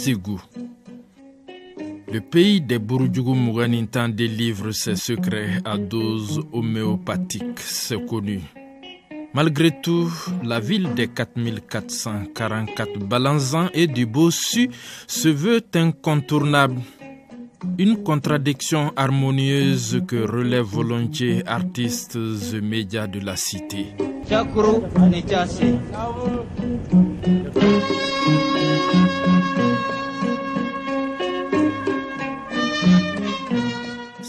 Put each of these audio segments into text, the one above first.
Ségou. Le pays des Bourudjougou Mouganintan délivre ses secrets à dose homéopathique, c'est connu. Malgré tout, la ville des 4444 Balanzans et du Bossu se veut incontournable. Une contradiction harmonieuse que relèvent volontiers artistes et médias de la cité.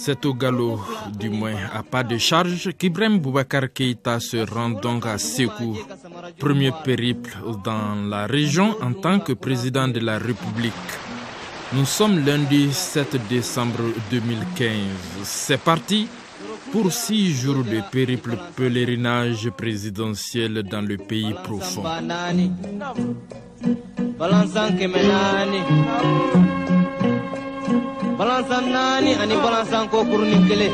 C'est au galop, du moins à pas de charge, qu'Ibrahim Boubacar Keïta se rend donc à Ségou. Premier périple dans la région en tant que président de la République. Nous sommes lundi 7 décembre 2015. C'est parti pour 6 jours de périple pèlerinage présidentiel dans le pays profond. Balansanani ani balansan ko kurni kele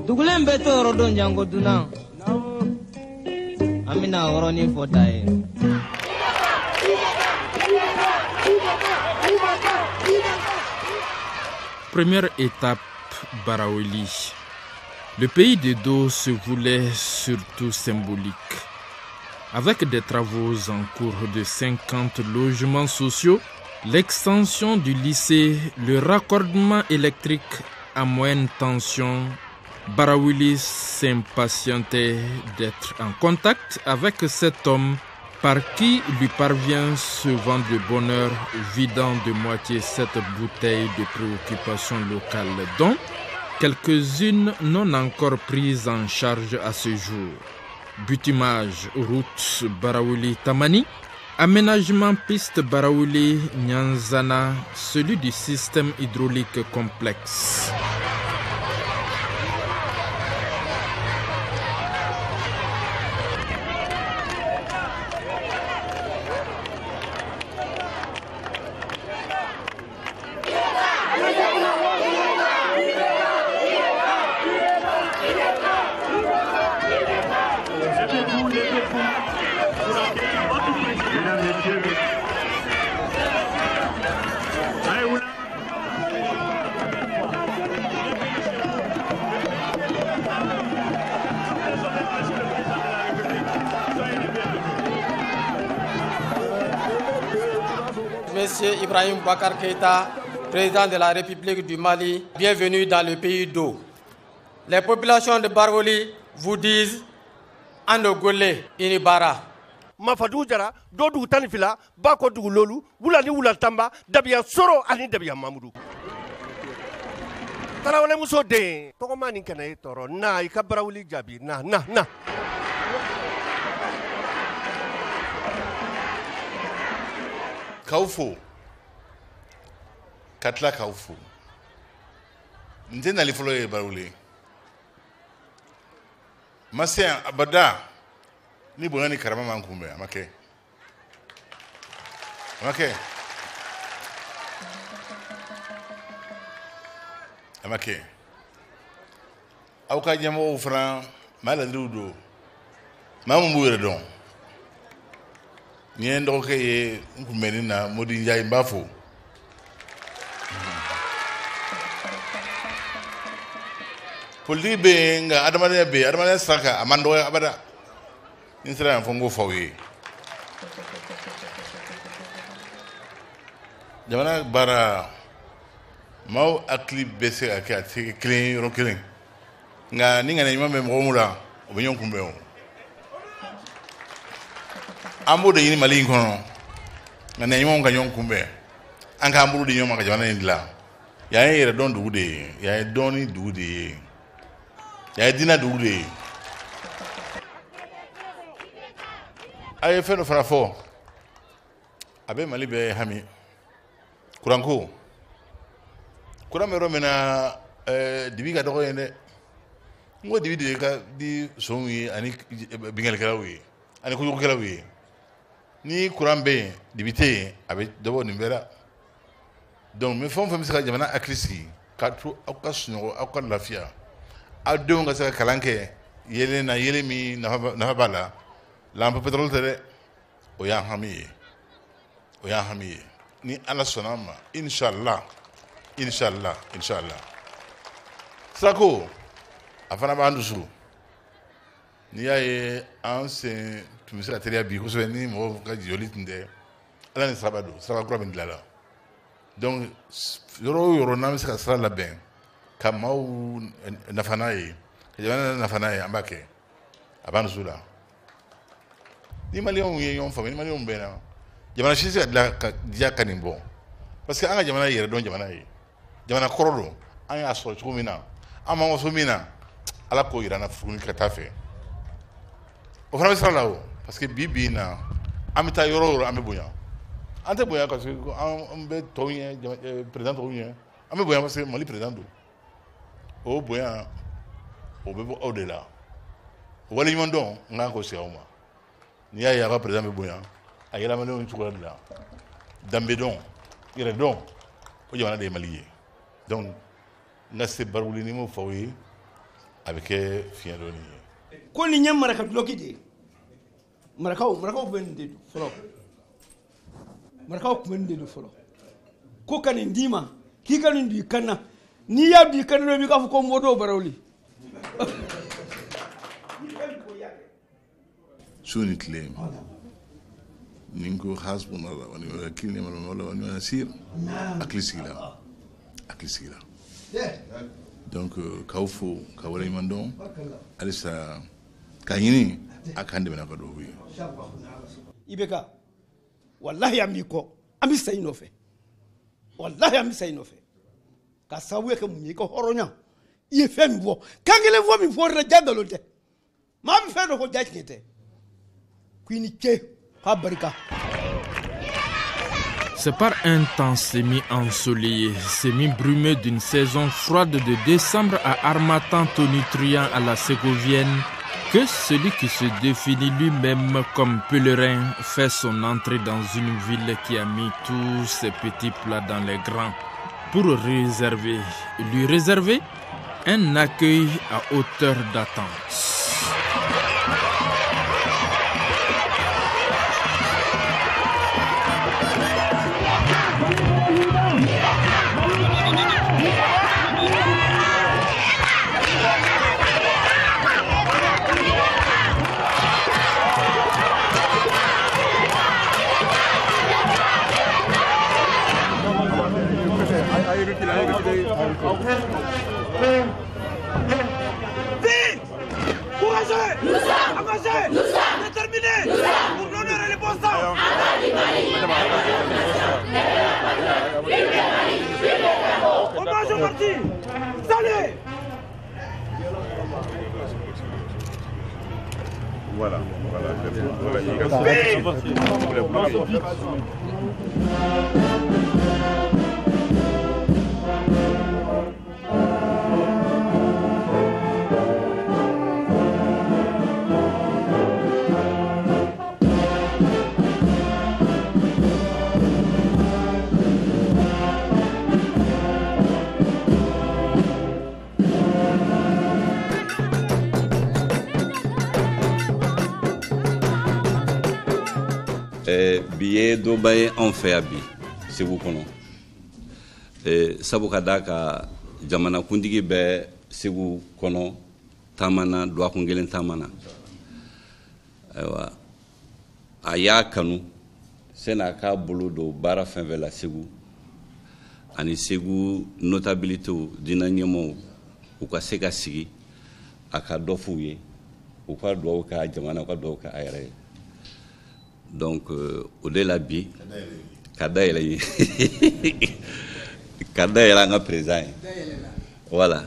dugulen be toro don jango dunan amina woroni fotaye. Première étape, Baraouli. Le pays de dos se voulait surtout symbolique. Avec des travaux en cours de 50 logements sociaux, l'extension du lycée, le raccordement électrique à moyenne tension, Baraouli s'impatientait d'être en contact avec cet homme par qui lui parvient ce vent de bonheur vidant de moitié cette bouteille de préoccupations locales dont quelques-unes non encore prises en charge à ce jour. Butimage, route Baraouli-Tamani, aménagement piste Baraouli-Nyanzana, celui du système hydraulique complexe. Monsieur Ibrahim Boubacar Keïta, président de la République du Mali, bienvenue dans le pays d'eau. Les populations de Baraouli vous disent Andogole Inibara. Mafadou Jara, Dodou Tanifila, Bako Lolu, Wulani Wulatamba, Dabia Soro, Ani Dabia Mamoudou. Tarawale Muso de Togomani Kanae Toro, Na, Ika Baraouli Jabi, na. Kaufo Katla Kaufo Ntena lifolo e Baraouli Masien abada ni bongani karama mankumbe amake auka jamo ufran maladrudo mamu redon ni ndo ke nkumeni na modi njay mbafo Poli be nga adamane saka amando abada insira fongo fawi jamana bara mau akli bese akati clean rokelin nga ninga na imame mromula obinyon kumbeo ambo de yini mali kono nga na imam kanyon kumbe anka ambu de nyoma ka jamana ndila ya yere don dude ya doni dude ya dina dude ay feno frafo abe mali be hami kuranko kuramero mena dibiga dogo yende ngo dibi ka di sonwi ani bingal kalawi ani ko kalawi ni kurambe dibite abe dobo nimbera donc me fon famisa jamana akrisi ka to akasuno akon lafia ado nga sa kalanke yele na yele mi na bala lampa petrol tere o ya hami o y'an hami ye ni ala sɔnna ma inshallah sirako a fana b'an dusu n'i y'a ye an sen tun bɛ se ka teriya bi kosɛbɛ ni mɔgɔw ka jɔli tun tɛ ala ni siraba don siraba kura min dilanna donc yɔrɔ o yɔrɔ n'an bɛ se ka sira labɛn ka maaw nafa n'a ye ka jamana nafa n'a ye an b'a kɛ a b'an dusu la ni maliyɛnw ye ɲɔgɔn faamu ni maliyɛnw bɛnna jamana si tɛ se ka diya ka nin bɔ parce que an ka jamana ye yɛrɛdɔn jamana ye jamana kɔrɔ don an y'a sɔrɔ cogo min na an m'an waso min na ala k'o yira an na tuguni ka taa fɛ o fana bɛ sira la o parce que bi in na an bɛ taa yɔrɔ o yɔrɔ an bɛ bonya an tɛ bonya parce que an bɛ tɔw ɲɛ président tɔw ɲɛ an bɛ bonya parce que mali président don o bonya o bɛ bɔ aw de la o waleɲuman dɔn n kan k'o segin aw ma n'i y'a ye a ka président bɛ bonya a yɛlɛmalenw cogoya de la danbe dɔn yɛrɛ dɔn o jamana de ye mali ye donc n ka se barwuli ni m'o fɔ aw ye a bɛ kɛ fiɲɛ dɔɔni ye ko nin ye maraka duloki de ye marakaw bɛ nin de don fɔlɔ marakaw tun bɛ nin de don fɔlɔ ko ka nin d'i ma k'i ka nin don i kan na n'i y'a don i kan na i b'i k'a fɔ ko mɔdɔw barawuli su ni tile ni n ko hasbunallah wa ni'mal wakil ni'mal mawla wa ni'mal nasir hakili sigira donc k'aw fo ka waleɲuman dɔn halisa ka ɲini a k'an dɛmɛ n'a ka dɔw ye i bɛ ka wallahi an b'i kɔ an bɛ sa i nɔfɛ wallahi an bɛ sa i nɔfɛ ka sababu kɛ mun ye i ka hɔrɔnya i ye fɛn min fɔ kan kelen fɔ min fɔ o de la ja nkalon tɛ maa bɛ fɛn dɔ fɔ ja tiɲɛ tɛ ko i ni ce k'a barika. C'est par un temps semi-ensoleillé, semi-brumeux d'une saison froide de décembre à Harmattan tonitruant à la Ségovienne que celui qui se définit lui-même comme pèlerin fait son entrée dans une ville qui a mis tous ses petits plats dans les grands pour lui réserver un accueil à hauteur d'attente. Voilà. bi ye dɔba ye anw fɛ yan bi Segu kɔnɔ sabu ka da ka jamanakuntigi bɛ Segu kɔnɔ taamana duwakun kelen taamana ayiwa a y'a kanu sɛn'a k'a bolo don baara fɛn fɛn la Segu ani Segu notabilitew diinɛ ɲɛmɔgɔw u ka se ka sigi a ka dɔ f'u ye u ka duwawu kɛ a jamana u ka duwawu kɛ a yɛrɛ ye donc o de la bi ka dayɛlɛ ye ka dayɛlɛ an ka président ye voilà.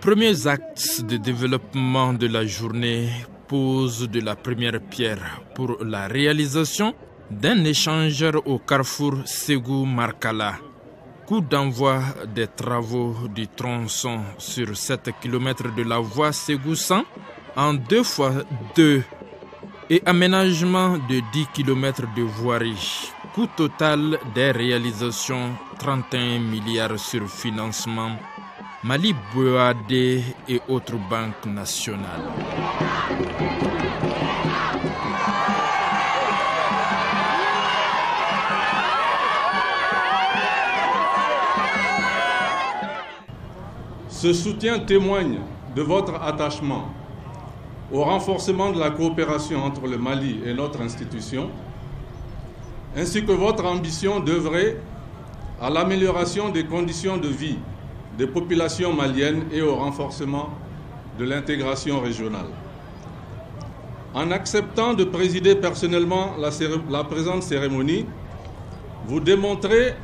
Premiers actes de développement de la journée posent de la première pierre pour la réalisation d'un échangeur au carrefour Ségou-Markala. Coup d'envoi des travaux du tronçon sur 7 km de la voie Ségou-100 en 2x2 et aménagement de 10 km de voirie. Coût total des réalisations 31 milliards sur financement Mali BOAD et autres banques nationales. Ce soutien témoigne de votre attachement au renforcement de la coopération entre le Mali et notre institution, ainsi que votre ambition d'œuvrer à l'amélioration des conditions de vie des populations maliennes et au renforcement de l'intégration régionale. En acceptant de présider personnellement la présente cérémonie, vous démontrez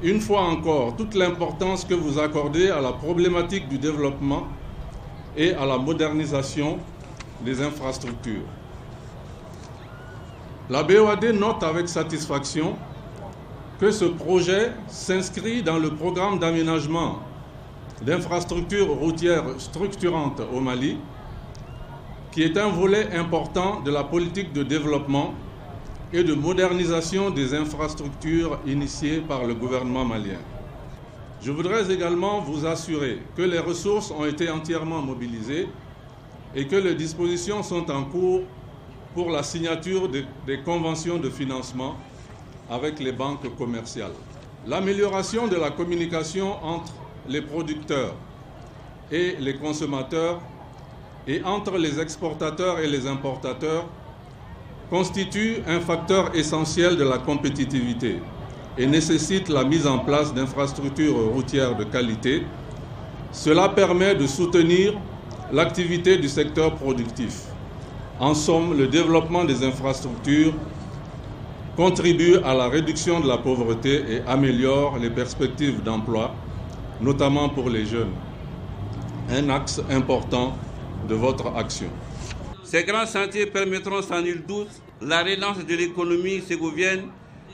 une fois encore toute l'importance que vous accordez à la problématique du développement et à la modernisation des infrastructures. La BOAD note avec satisfaction que ce projet s'inscrit dans le programme d'aménagement d'infrastructures routières structurantes au Mali, qui est un volet important de la politique de développement et de modernisation des infrastructures initiées par le gouvernement malien. Je voudrais également vous assurer que les ressources ont été entièrement mobilisées et que les dispositions sont en cours pour la signature des conventions de financement avec les banques commerciales. L'amélioration de la communication entre les producteurs et les consommateurs et entre les exportateurs et les importateurs constitue un facteur essentiel de la compétitivité et nécessite la mise en place d'infrastructures routières de qualité. Cela permet de soutenir l'activité du secteur productif. En somme, le développement des infrastructures contribue à la réduction de la pauvreté et améliore les perspectives d'emploi, notamment pour les jeunes. Un axe important de votre action. Ces grands chantiers permettront sans nul doute la relance de l'économie ségovienne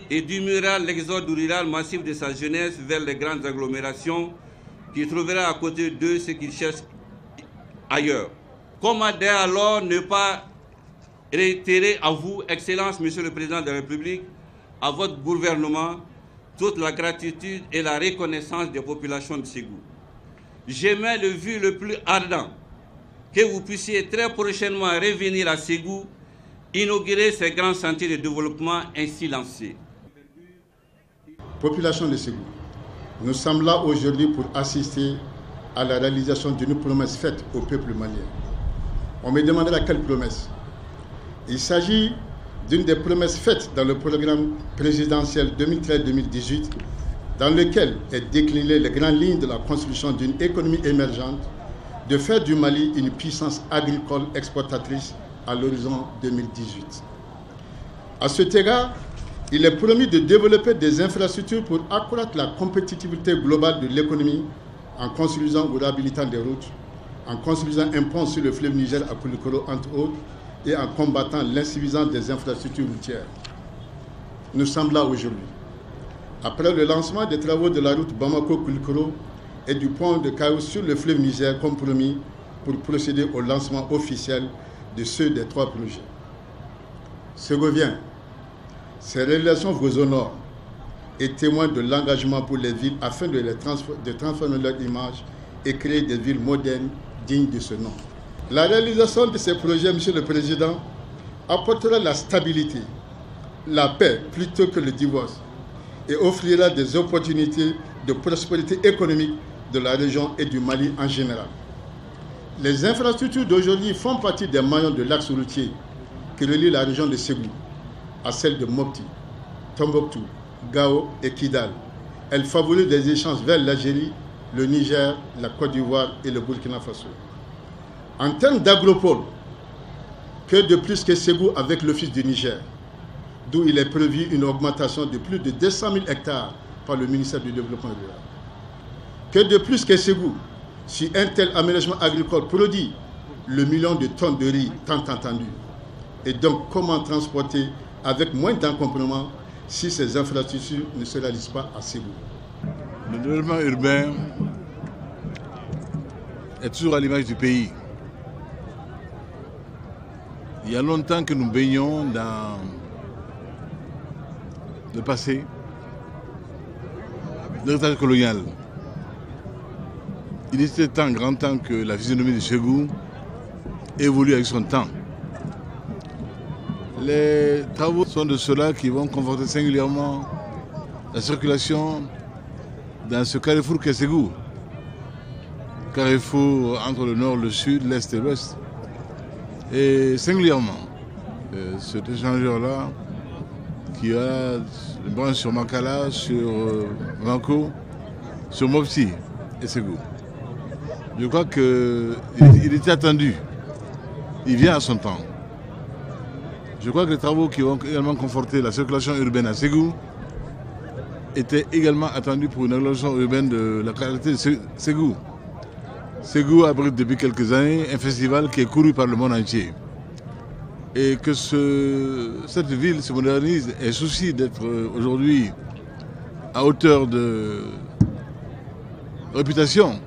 et diminuera l'exode rural massif de sa jeunesse vers les grandes agglomérations qui trouvera à côté d'eux ce qu'ils cherchent ailleurs. Comment dès alors ne pas réitérer à vous, Excellence, Monsieur le Président de la République, à votre gouvernement, toute la gratitude et la reconnaissance des populations de Ségou. J'émets le vœu le plus ardent que vous puissiez très prochainement revenir à Ségou, inaugurer ces grands chantiers de développement ainsi lancés. Population de Ségou, nous sommes là aujourd'hui pour assister à la réalisation d'une promesse faite au peuple malien. On me demandera quelle promesse. Il s'agit d'une des promesses faites dans le programme présidentiel 2013-2018, dans lequel est décliné les grandes lignes de la construction d'une économie émergente, de faire du Mali une puissance agricole exportatrice à l'horizon 2018. À cet égard, il est promis de développer des infrastructures pour accroître la compétitivité globale de l'économie en construisant ou réhabilitant des routes, en construisant un pont sur le fleuve Niger à Koulikoro, entre autres, et en combattant l'insuffisance des infrastructures routières. Nous sommes là aujourd'hui. Après le lancement des travaux de la route Bamako-Koulikoro et du pont de Kaou sur le fleuve Niger comme promis pour procéder au lancement officiel de ceux des 3 projets. Ségoviens, ces réalisations vous honorent et témoignent de l'engagement pour les villes afin de transformer leur image et créer des villes modernes dignes de ce nom. La réalisation de ces projets, Monsieur le Président, apportera la stabilité, la paix plutôt que le divorce et offrira des opportunités de prospérité économique de la région et du Mali en général. Les infrastructures d'aujourd'hui font partie des maillons de l'axe routier qui relie la région de Ségou à celle de Mopti, Tombouctou, Gao et Kidal. Elles favorisent des échanges vers l'Algérie, le Niger, la Côte d'Ivoire et le Burkina Faso. En termes d'agropole, que de plus que Ségou avec l'Office du Niger, d'où il est prévu une augmentation de plus de 200 000 hectares par le ministère du Développement rural. Que de plus que Ségou, si un tel aménagement agricole produit le million de tonnes de riz tant entendu. Et donc, comment transporter avec moins d'encombrement si ces infrastructures ne se réalisent pas à Ségou. Le développement urbain est toujours à l'image du pays. Il y a longtemps que nous baignons dans le passé, l'héritage colonial. Il était grand temps que la physionomie de Ségou évolue avec son temps. Les travaux sont de ceux-là qui vont conforter singulièrement la circulation dans ce carrefour qu'est Ségou. Carrefour entre le nord, le sud, l'est et l'ouest. Et singulièrement, cet échangeur-là, qui a une branche sur Makala, sur Ranko, sur Mopti et Ségou. Je crois qu'il était attendu. Il vient à son temps. Je crois que les travaux qui vont également conforter la circulation urbaine à Ségou étaient également attendus pour une agglomération urbaine de la qualité de Ségou. Ségou abrite depuis quelques années un festival qui est couru par le monde entier. Et que cette ville se modernise et soucie d'être aujourd'hui à hauteur de réputation,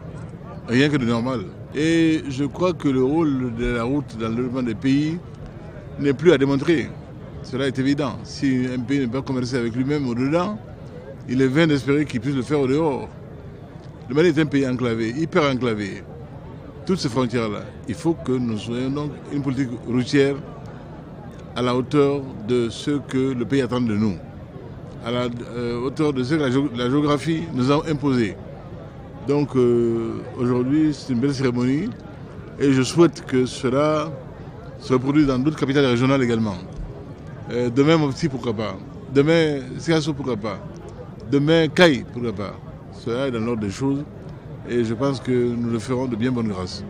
rien que de normal. Et je crois que le rôle de la route dans le développement des pays n'est plus à démontrer. Cela est évident. Si un pays ne peut pas commercer avec lui-même au-dedans, il est vain d'espérer qu'il puisse le faire au dehors. Le Mali est un pays enclavé, hyper enclavé. Toutes ces frontières-là, il faut que nous soyons donc une politique routière à la hauteur de ce que le pays attend de nous, à la hauteur de ce que la géographie nous a imposé. Donc aujourd'hui, c'est une belle cérémonie et je souhaite que cela se reproduise dans d'autres capitales régionales également. Demain, Mopti, pourquoi pas. Demain, Siasso, pourquoi pas. Demain, Kaï, pourquoi pas. Cela est dans l'ordre des choses et je pense que nous le ferons de bien bonne grâce.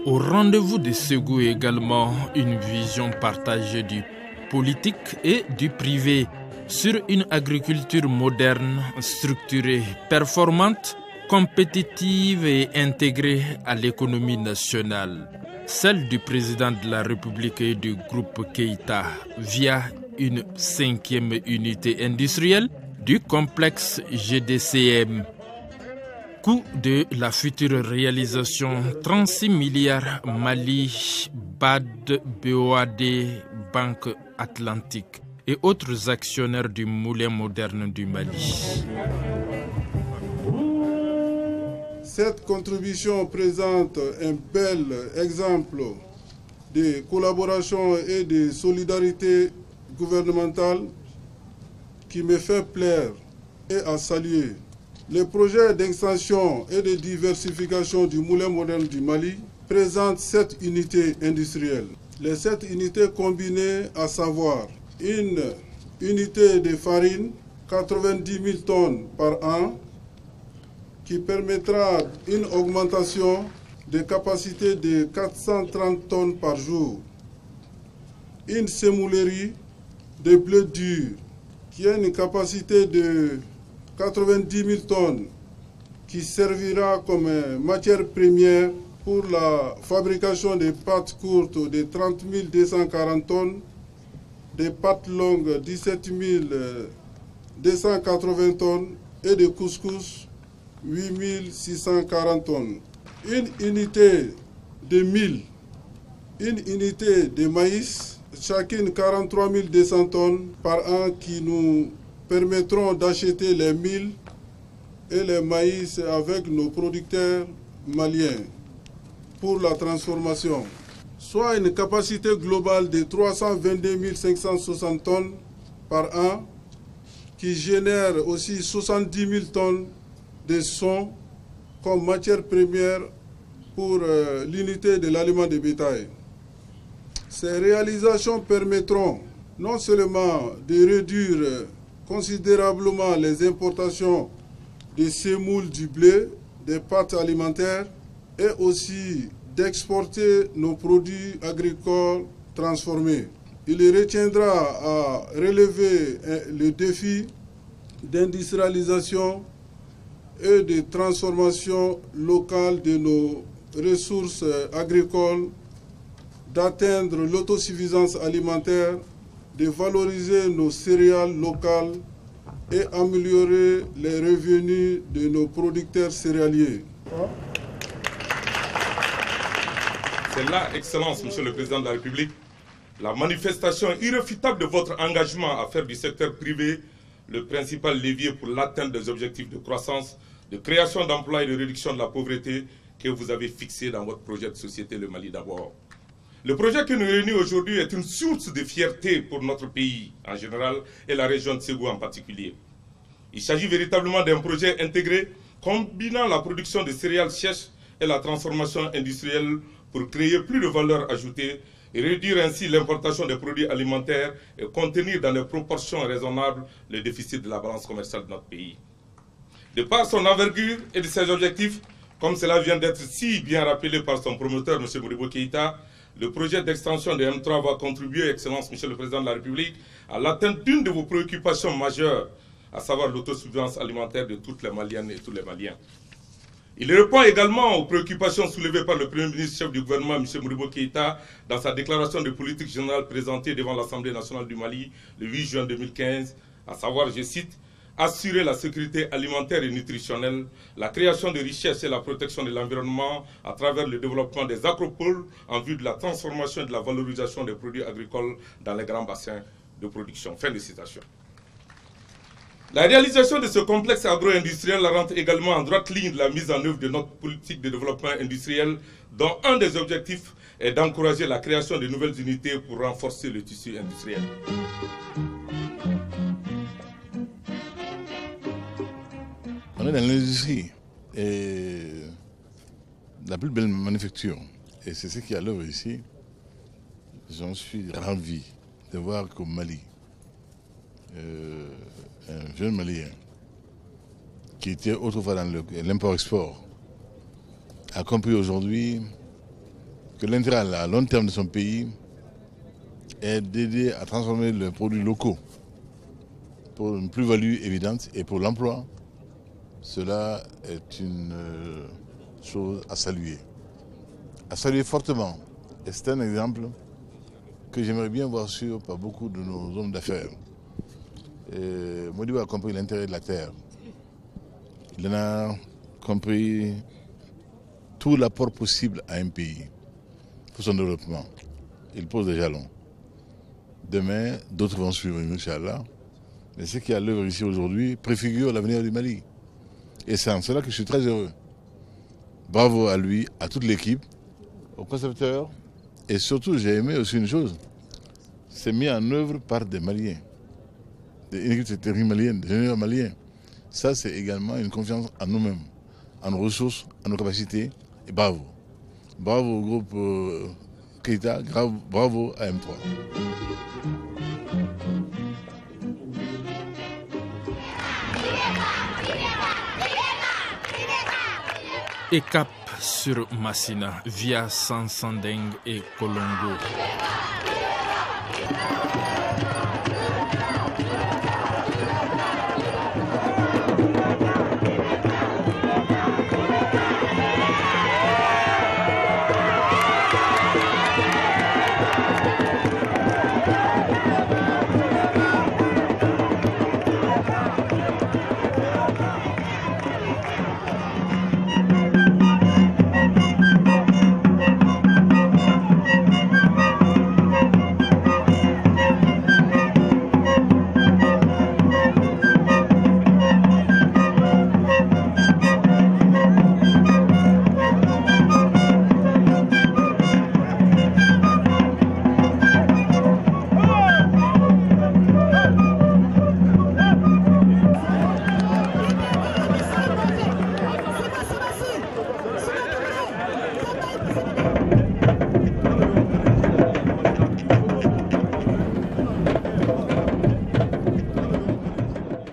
Au rendez-vous de Ségou également, une vision partagée du politique et du privé sur une agriculture moderne, structurée, performante, compétitive et intégrée à l'économie nationale. Celle du président de la République et du groupe Keïta via une 5e unité industrielle du complexe GDCM. Coût de la future réalisation 36 milliards Mali, BAD, BOAD, Banque Atlantique et autres actionnaires du moulin moderne du Mali. Cette contribution présente un bel exemple de collaboration et de solidarité gouvernementale qui me fait plaire et à saluer. Le projet d'extension et de diversification du moulin moderne du Mali présente 7 unités industrielles. Les 7 unités combinées, à savoir une unité de farine, 90 000 tonnes par an, qui permettra une augmentation de capacité de 430 tonnes par jour. Une sémoulerie de blé dur, qui a une capacité de 90 000 tonnes qui servira comme matière première pour la fabrication des pâtes courtes de 30 240 tonnes, des pâtes longues 17 280 tonnes et de couscous 8 640 tonnes. Une unité de mil, une unité de maïs, chacune 43 200 tonnes par an qui nous permettront d'acheter les milles et les maïs avec nos producteurs maliens pour la transformation, soit une capacité globale de 322 560 tonnes par an qui génère aussi 70 000 tonnes de son comme matière première pour l'unité de l'aliment de bétail. Ces réalisations permettront non seulement de réduire considérablement les importations de semoule du blé, des pâtes alimentaires et aussi d'exporter nos produits agricoles transformée. Il retiendra à relever le défi d'industrialisation et de transformation locale de nos ressources agricoles, d'atteindre l'autosuffisance alimentaire, de valoriser nos céréales locales et améliorer les revenus de nos producteurs céréaliers. C'est là, Excellence, Monsieur le Président de la République, la manifestation irréfutable de votre engagement à faire du secteur privé le principal levier pour l'atteinte des objectifs de croissance, de création d'emplois et de réduction de la pauvreté que vous avez fixé dans votre projet de société Le Mali d'abord. Le projet qui nous réunit aujourd'hui est une source de fierté pour notre pays en général et la région de Ségou en particulier. Il s'agit véritablement d'un projet intégré combinant la production de céréales sèches et la transformation industrielle pour créer plus de valeur ajoutée et réduire ainsi l'importation des produits alimentaires et contenir dans des proportions raisonnables le déficit de la balance commerciale de notre pays. De par son envergure et de ses objectifs, comme cela vient d'être si bien rappelé par son promoteur, M. Modibo Keïta, le projet d'extension de M3 va contribuer, Excellence, M. le Président de la République, à l'atteinte d'une de vos préoccupations majeures, à savoir l'autosuffisance alimentaire de toutes les Maliennes et tous les Maliens. Il répond également aux préoccupations soulevées par le Premier ministre chef du gouvernement, M. Modibo Keïta, dans sa déclaration de politique générale présentée devant l'Assemblée nationale du Mali le 8 juin 2015, à savoir, je cite, « Assurer la sécurité alimentaire et nutritionnelle, la création de richesses et la protection de l'environnement à travers le développement des agropoles en vue de la transformation et de la valorisation des produits agricoles dans les grands bassins de production. » Fin de citation. La réalisation de ce complexe agro-industriel rentre également en droite ligne de la mise en œuvre de notre politique de développement industriel, dont un des objectifs est d'encourager la création de nouvelles unités pour renforcer le tissu industriel. On est dans l'industrie et la plus belle manufacture. Et c'est ce qui est à l'œuvre ici. J'en suis ravi de voir qu'au Mali, un jeune Malien qui était autrefois dans l'import-export a compris aujourd'hui que l'intérêt à long terme de son pays est d'aider à transformer les produits locaux pour une plus-value évidente et pour l'emploi. Cela est une chose à saluer fortement. Et c'est un exemple que j'aimerais bien voir sûr par beaucoup de nos hommes d'affaires. Modibo a compris l'intérêt de la terre. Il en a compris tout l'apport possible à un pays pour son développement. Il pose des jalons. Demain, d'autres vont suivre, Inch'Allah. Mais ce qui est à l'œuvre ici aujourd'hui préfigure l'avenir du Mali. Et c'est en cela que je suis très heureux. Bravo à lui, à toute l'équipe, aux concepteurs. Et surtout, j'ai aimé aussi une chose. C'est mis en œuvre par des Maliens. Une équipe terrible malienne, des ingénieurs maliens. Ça, c'est également une confiance en nous-mêmes, en nos ressources, en nos capacités. Et bravo. Bravo au groupe Keïta, bravo à M3. Et cap sur Massina via Sansandeng et Kolongo.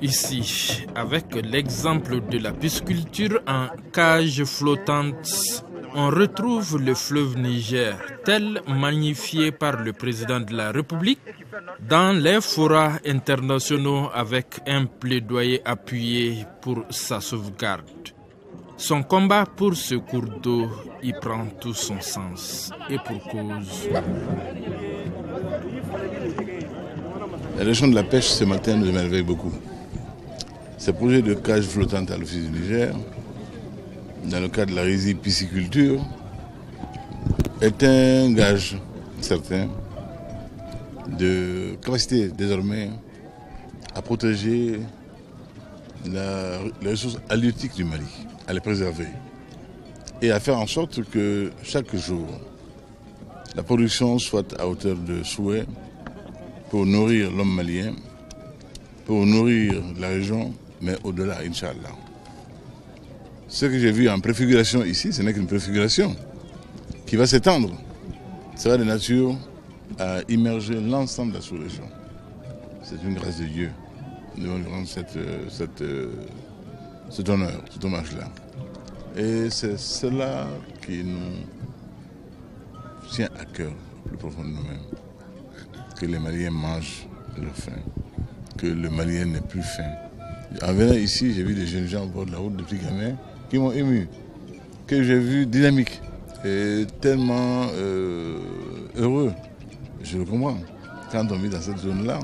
Ici, avec l'exemple de la pisciculture en cage flottante on retrouve le fleuve Niger, tel magnifié par le président de la République, dans les forats internationaux avec un plaidoyer appuyé pour sa sauvegarde. Son combat pour ce cours d'eau y prend tout son sens, et pour cause. La région de la pêche ce matin nous émerveille beaucoup. Ce projet de cage flottante à l'Office du Niger, dans le cadre de la riziculture, est un gage certain de capacité désormais à protéger les ressources halieutiques du Mali, à les préserver et à faire en sorte que chaque jour, la production soit à hauteur de souhait pour nourrir l'homme malien, pour nourrir la région, mais au-delà, Inch'Allah. Ce que j'ai vu en préfiguration ici, ce n'est qu'une préfiguration qui va s'étendre. Ça va de nature à immerger l'ensemble de la sous-région. C'est une grâce de Dieu. Nous devons lui rendre cet honneur, cet hommage-là. Et c'est cela qui nous tient à cœur, au plus profond de nous-mêmes. Que les Maliens mangent leur faim, que le Malien n'ait plus faim. En venant ici, j'ai vu des jeunes gens au bord de la route, des petits gamins, qui m'ont ému, que j'ai vu dynamique et tellement heureux. Je le comprends. Quand on vit dans cette zone-là,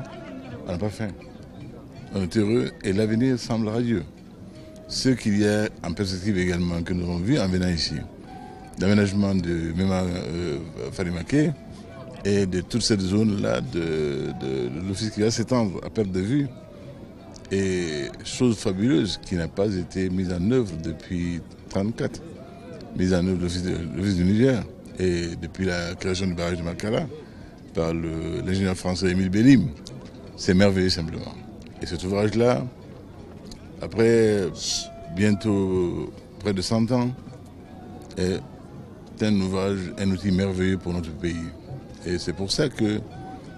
on n'a pas faim. On est heureux et l'avenir semble radieux. Ce qu'il y a en perspective également que nous avons vu en venant ici, l'aménagement de Mema Farimake et de toute cette zone-là de l'office qui va s'étendre à perte de vue, et chose fabuleuse qui n'a pas été mise en œuvre depuis 1934, mise en œuvre de l'Office du Niger et depuis la création du barrage de Makala par l'ingénieur français Émile Bellim. C'est merveilleux simplement. Et cet ouvrage-là, après bientôt près de 100 ans, est un ouvrage, un outil merveilleux pour notre pays. Et c'est pour ça que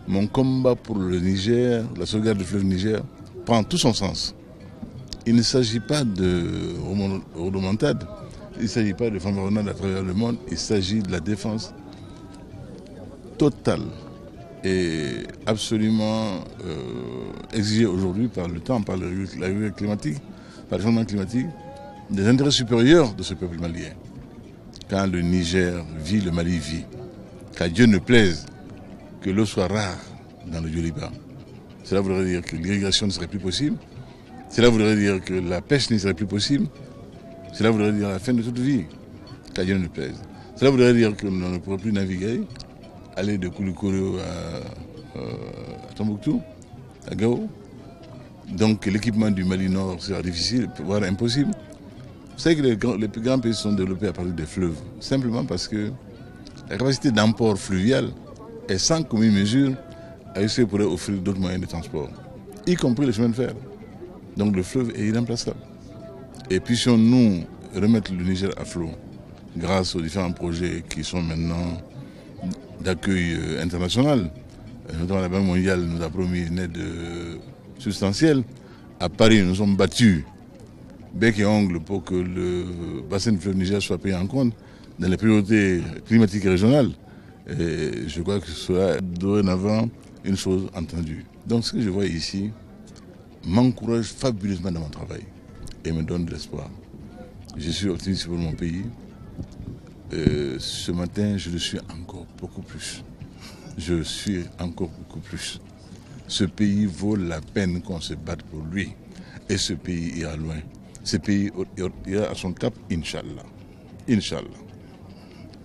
mon combat pour le Niger, la sauvegarde du fleuve Niger, prend tout son sens. Il ne s'agit pas de rodomontade, il ne s'agit pas de fanfaronnade à travers le monde, il s'agit de la défense totale et absolument exigée aujourd'hui par le temps, par la rigueur climatique, par le changement climatique, des intérêts supérieurs de ce peuple malien. Quand le Niger vit, le Mali vit. Qu'à Dieu ne plaise que l'eau soit rare dans le Yoliba. Cela voudrait dire que l'irrigation ne serait plus possible. Cela voudrait dire que la pêche ne serait plus possible. Cela voudrait dire la fin de toute vie, qu'à Dieu ne plaise. Cela voudrait dire que l'on ne pourrait plus naviguer, aller de Koulikoro à Tombouctou, à Gao. Donc l'équipement du Mali Nord sera difficile, voire impossible. Vous savez que les plus grands pays sont développés à partir des fleuves, simplement parce que la capacité d'emport fluvial est sans commune mesure à ce qui pourrait offrir d'autres moyens de transport, y compris le chemin de fer. Donc le fleuve est irremplaçable. Et puissions-nous remettre le Niger à flot grâce aux différents projets qui sont maintenant d'accueil international. Notamment la Banque mondiale nous a promis une aide substantielle. À Paris, nous sommes battus bec et ongle pour que le bassin du fleuve Niger soit pris en compte dans les priorités climatiques et régionales. Et je crois que ce sera dorénavant une chose entendue. Donc ce que je vois ici m'encourage fabuleusement dans mon travail et me donne de l'espoir. Je suis optimiste pour mon pays. Ce matin, je le suis encore beaucoup plus. Je suis encore beaucoup plus. Ce pays vaut la peine qu'on se batte pour lui. Et ce pays ira loin. Ce pays ira à son cap, Inch'Allah. Inch'Allah.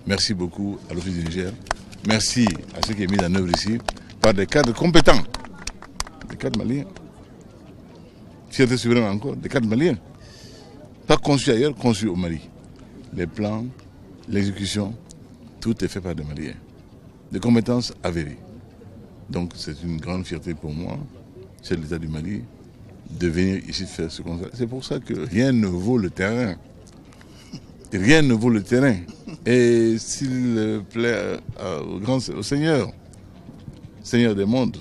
Merci beaucoup à l'Office du Niger. Merci à ce qui est mis en œuvre ici par des cadres compétents. Des cadres maliens. Fierté souveraine encore, des cadres maliens. Pas conçus ailleurs, conçus au Mali. Les plans, l'exécution, tout est fait par des Maliens. Des compétences avérées. Donc c'est une grande fierté pour moi, c'est l'État du Mali, de venir ici faire ce constat. C'est pour ça que rien ne vaut le terrain. Rien ne vaut le terrain. Et s'il plaît au Seigneur, Seigneur des mondes,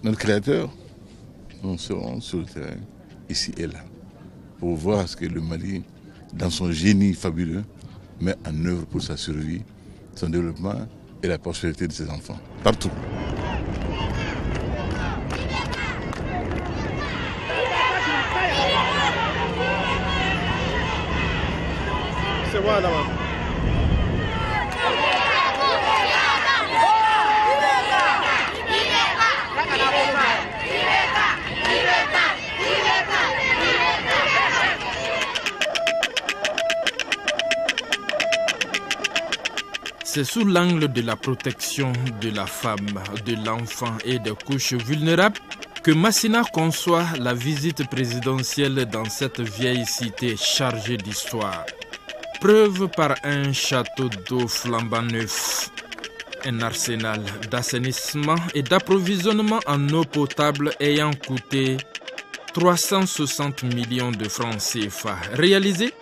notre Créateur, nous serons sur le terrain, ici et là, pour voir ce que le Mali, dans son génie fabuleux, met en œuvre pour sa survie, son développement et la prospérité de ses enfants, partout. C'est bon, là-bas. C'est sous l'angle de la protection de la femme, de l'enfant et des couches vulnérables que Massina conçoit la visite présidentielle dans cette vieille cité chargée d'histoire. Preuve par un château d'eau flambant neuf, un arsenal d'assainissement et d'approvisionnement en eau potable ayant coûté 360 millions de francs CFA, réalisé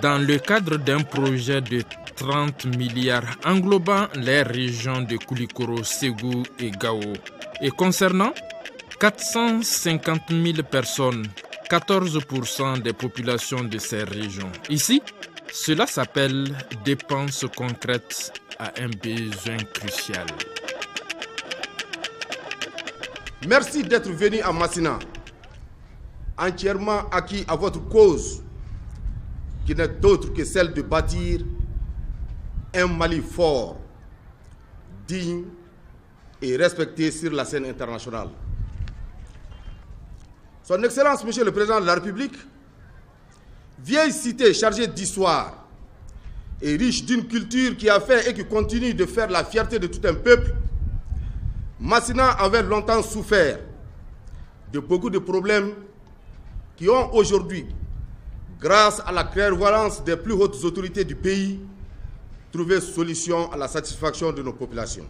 dans le cadre d'un projet de 30 milliards englobant les régions de Koulikoro, Ségou et Gao et concernant 450 000 personnes, 14% des populations de ces régions. Ici, cela s'appelle dépenses concrètes à un besoin crucial. Merci d'être venu à Massina, entièrement acquis à votre cause, qui n'est autre que celle de bâtir un Mali fort, digne et respecté sur la scène internationale. Son Excellence, Monsieur le Président de la République, vieille cité chargée d'histoire et riche d'une culture qui a fait et qui continue de faire la fierté de tout un peuple, Massina avait longtemps souffert de beaucoup de problèmes qui ont aujourd'hui, grâce à la clairvoyance des plus hautes autorités du pays, trouvé solution à la satisfaction de nos populations.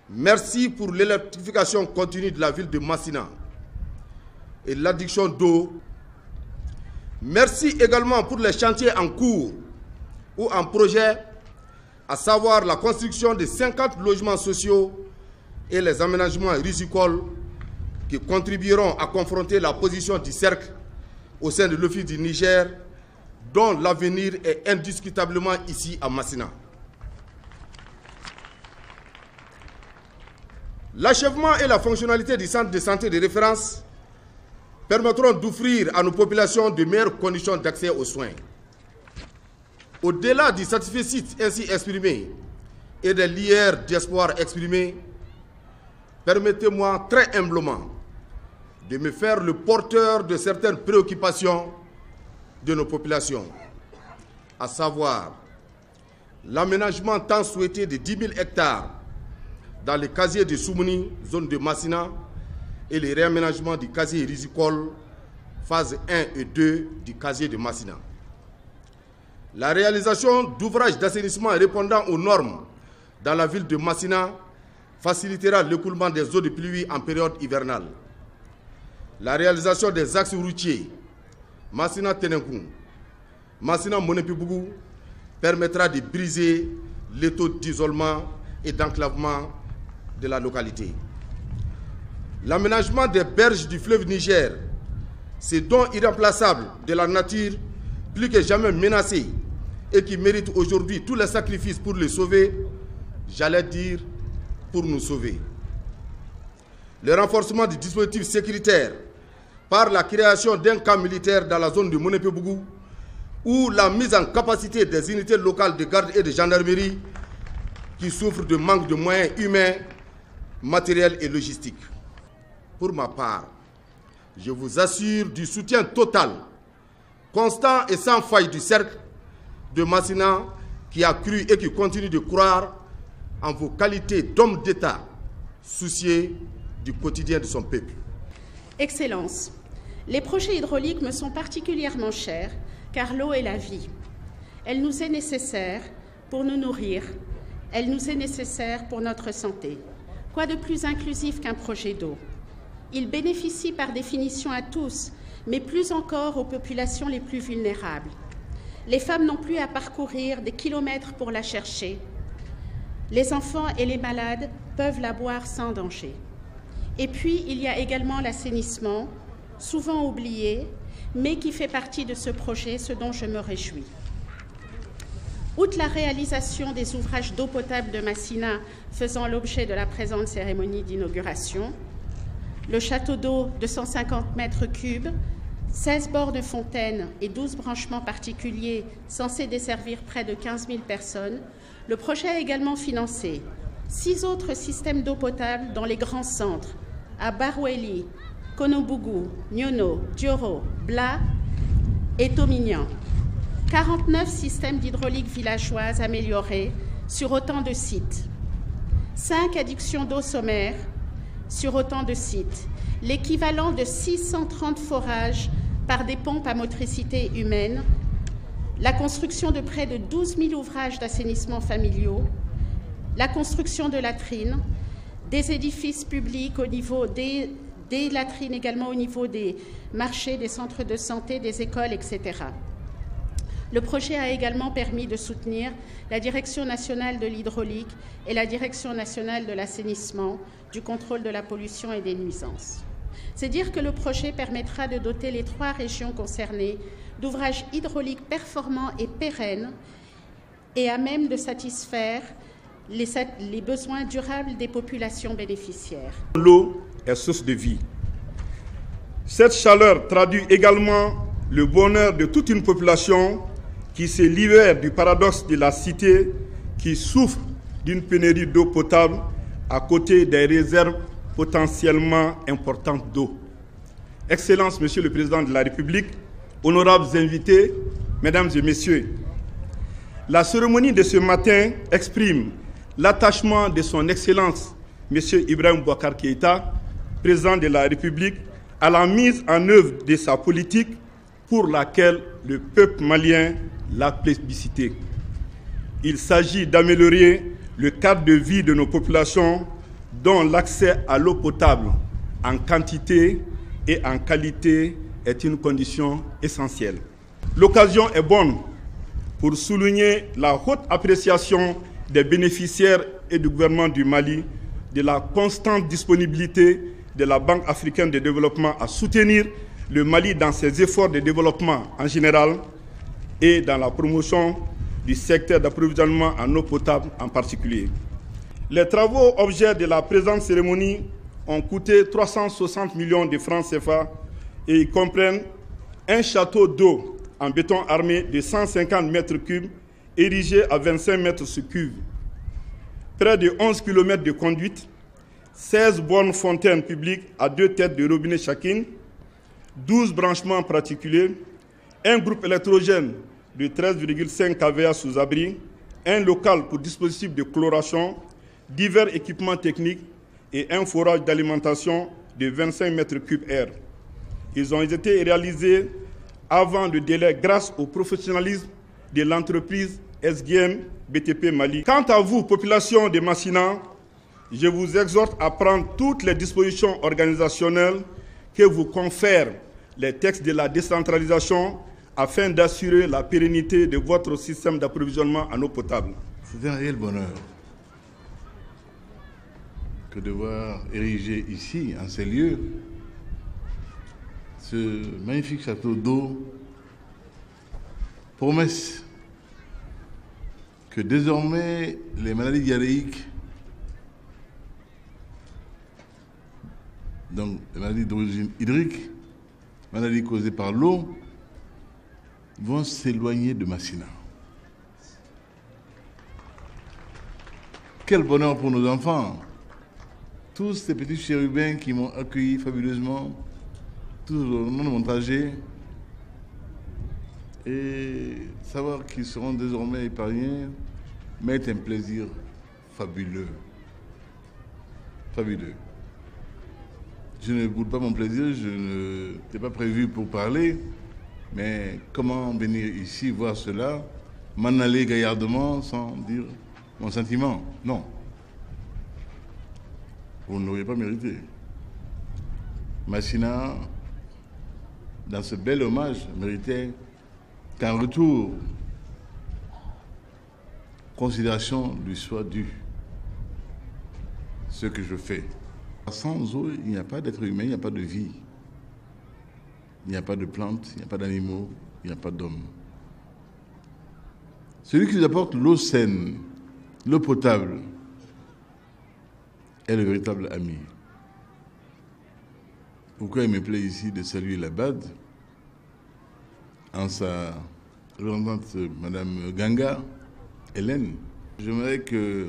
Merci pour l'électrification continue de la ville de Massina et l'adduction d'eau. Merci également pour les chantiers en cours ou en projet, à savoir la construction de 50 logements sociaux et les aménagements rizicoles qui contribueront à confronter la position du cercle au sein de l'Office du Niger, dont l'avenir est indiscutablement ici à Massina. L'achèvement et la fonctionnalité du centre de santé de référence permettront d'offrir à nos populations de meilleures conditions d'accès aux soins. Au-delà du satisfecit ainsi exprimé et des lières d'espoir exprimés, permettez-moi très humblement de me faire le porteur de certaines préoccupations de nos populations, à savoir l'aménagement tant souhaité de 10 000 hectares dans le casier de Soumouni, zone de Massina, et les réaménagements du casier risicole, phase 1 et 2 du casier de Massina. La réalisation d'ouvrages d'assainissement répondant aux normes dans la ville de Massina facilitera l'écoulement des eaux de pluie en période hivernale. La réalisation des axes routiers Massina-Tenenkou, Massina-Monépébougou permettra de briser les taux d'isolement et d'enclavement de la localité. L'aménagement des berges du fleuve Niger, ces dons irremplaçables de la nature, plus que jamais menacés et qui méritent aujourd'hui tous les sacrifices pour les sauver, j'allais dire pour nous sauver. Le renforcement du dispositif sécuritaire par la création d'un camp militaire dans la zone de Monépébougou ou la mise en capacité des unités locales de garde et de gendarmerie qui souffrent de manque de moyens humains, matériels et logistiques. Pour ma part, je vous assure du soutien total, constant et sans faille du cercle de Massina qui a cru et qui continue de croire en vos qualités d'homme d'État, soucieux du quotidien de son peuple. Excellences, les projets hydrauliques me sont particulièrement chers car l'eau est la vie. Elle nous est nécessaire pour nous nourrir, elle nous est nécessaire pour notre santé. Quoi de plus inclusif qu'un projet d'eau? Il bénéficie par définition à tous, mais plus encore aux populations les plus vulnérables. Les femmes n'ont plus à parcourir des kilomètres pour la chercher. Les enfants et les malades peuvent la boire sans danger. Et puis, il y a également l'assainissement, souvent oublié, mais qui fait partie de ce projet, ce dont je me réjouis. Outre la réalisation des ouvrages d'eau potable de Massina faisant l'objet de la présente cérémonie d'inauguration, le château d'eau de 150 mètres cubes, 16 bords de fontaines et 12 branchements particuliers censés desservir près de 15 000 personnes, le projet a également financé 6 autres systèmes d'eau potable dans les grands centres, à Baroueli, Konobougou, Nyono, Dioro, Bla et Tomignan. 49 systèmes d'hydraulique villageoise améliorés sur autant de sites. 5 adductions d'eau sommaire sur autant de sites. L'équivalent de 630 forages par des pompes à motricité humaine. La construction de près de 12 000 ouvrages d'assainissement familiaux. La construction de latrines. Des édifices publics au niveau des latrines également au niveau des marchés, des centres de santé, des écoles, etc. Le projet a également permis de soutenir la Direction nationale de l'hydraulique et la Direction nationale de l'assainissement, du contrôle de la pollution et des nuisances. C'est dire que le projet permettra de doter les 3 régions concernées d'ouvrages hydrauliques performants et pérennes et à même de satisfaire les besoins durables des populations bénéficiaires. L'eau est source de vie. Cette chaleur traduit également le bonheur de toute une population qui se libère du paradoxe de la cité qui souffre d'une pénurie d'eau potable à côté des réserves potentiellement importantes d'eau. Excellences, Monsieur le Président de la République, honorables invités, Mesdames et Messieurs, la cérémonie de ce matin exprime l'attachement de son Excellence, Monsieur Ibrahim Boubacar Keïta, Président de la République, à la mise en œuvre de sa politique pour laquelle le peuple malien l'a plébiscité. Il s'agit d'améliorer le cadre de vie de nos populations dont l'accès à l'eau potable en quantité et en qualité est une condition essentielle. L'occasion est bonne pour souligner la haute appréciation des bénéficiaires et du gouvernement du Mali de la constante disponibilité de la Banque africaine de développement à soutenir le Mali dans ses efforts de développement en général et dans la promotion du secteur d'approvisionnement en eau potable en particulier. Les travaux objets de la présente cérémonie ont coûté 360 millions de francs CFA et ils comprennent un château d'eau en béton armé de 150 mètres cubes érigé à 25 mètres sur cuve, près de 11 km de conduite, 16 bornes fontaines publiques à 2 têtes de robinet chacune, 12 branchements particuliers, un groupe électrogène de 13,5 kVA sous abri, un local pour dispositif de chloration, divers équipements techniques et un forage d'alimentation de 25 mètres cubes air. Ils ont été réalisés avant le délai grâce au professionnalisme de l'entreprise SGM BTP Mali. Quant à vous, population de Massina, je vous exhorte à prendre toutes les dispositions organisationnelles que vous confèrent les textes de la décentralisation afin d'assurer la pérennité de votre système d'approvisionnement en eau potable. C'est un réel bonheur que de voir ériger ici, en ces lieux, ce magnifique château d'eau, promesse que désormais les maladies diarrhéiques, donc les maladies d'origine hydrique, maladies causées par l'eau, vont s'éloigner de Massina. Quel bonheur pour nos enfants! Tous ces petits chérubins qui m'ont accueilli fabuleusement tout au long de mon trajet, et savoir qu'ils seront désormais épargnés m'est un plaisir fabuleux. Fabuleux. Je ne boude pas mon plaisir, je n'étais pas prévu pour parler, mais comment venir ici voir cela, m'en aller gaillardement sans dire mon sentiment? Non. Vous n'auriez pas mérité. Massina, dans ce bel hommage, méritait qu'en retour, considération lui soit due. Ce que je fais. Sans eau, il n'y a pas d'être humain, il n'y a pas de vie. Il n'y a pas de plantes, il n'y a pas d'animaux, il n'y a pas d'hommes. Celui qui nous apporte l'eau saine, l'eau potable, est le véritable ami. Pourquoi il me plaît ici de saluer la BAD en sa représentante, Madame Ganga, Hélène. J'aimerais que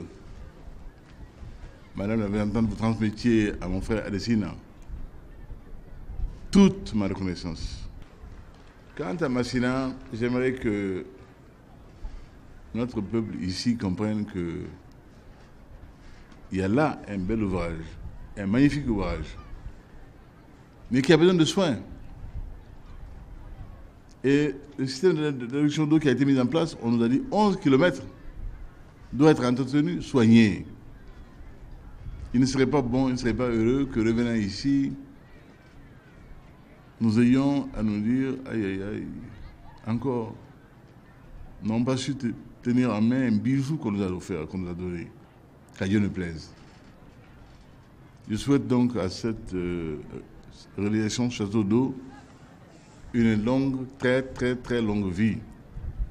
Madame la représentante, vous transmettiez à mon frère Adesina toute ma reconnaissance. Quant à Massina, j'aimerais que notre peuple ici comprenne que il y a là un bel ouvrage, un magnifique ouvrage, mais qui a besoin de soins. Et le système de réduction d'eau qui a été mis en place, on nous a dit 11 km doit être entretenu, soigné. Il ne serait pas bon, il ne serait pas heureux que revenant ici, nous ayons à nous dire, aïe, aïe, aïe, encore, n'ont pas su tenir en main un bijou qu'on nous a offert, qu'on nous a donné. Qu'à Dieu ne plaise. Je souhaite donc à cette réalisation Château d'eau une longue, très, très, très longue vie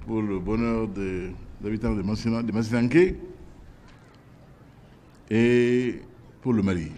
pour le bonheur des habitants de Massinanké et pour le Mali.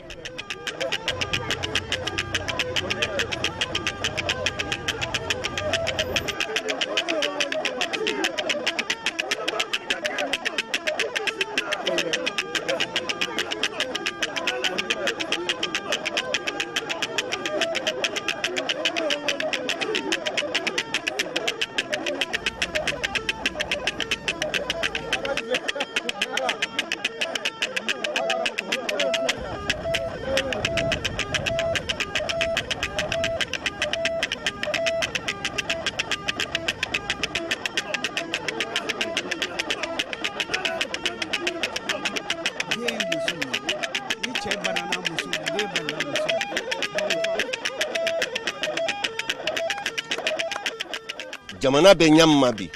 Jamana be nyamma bi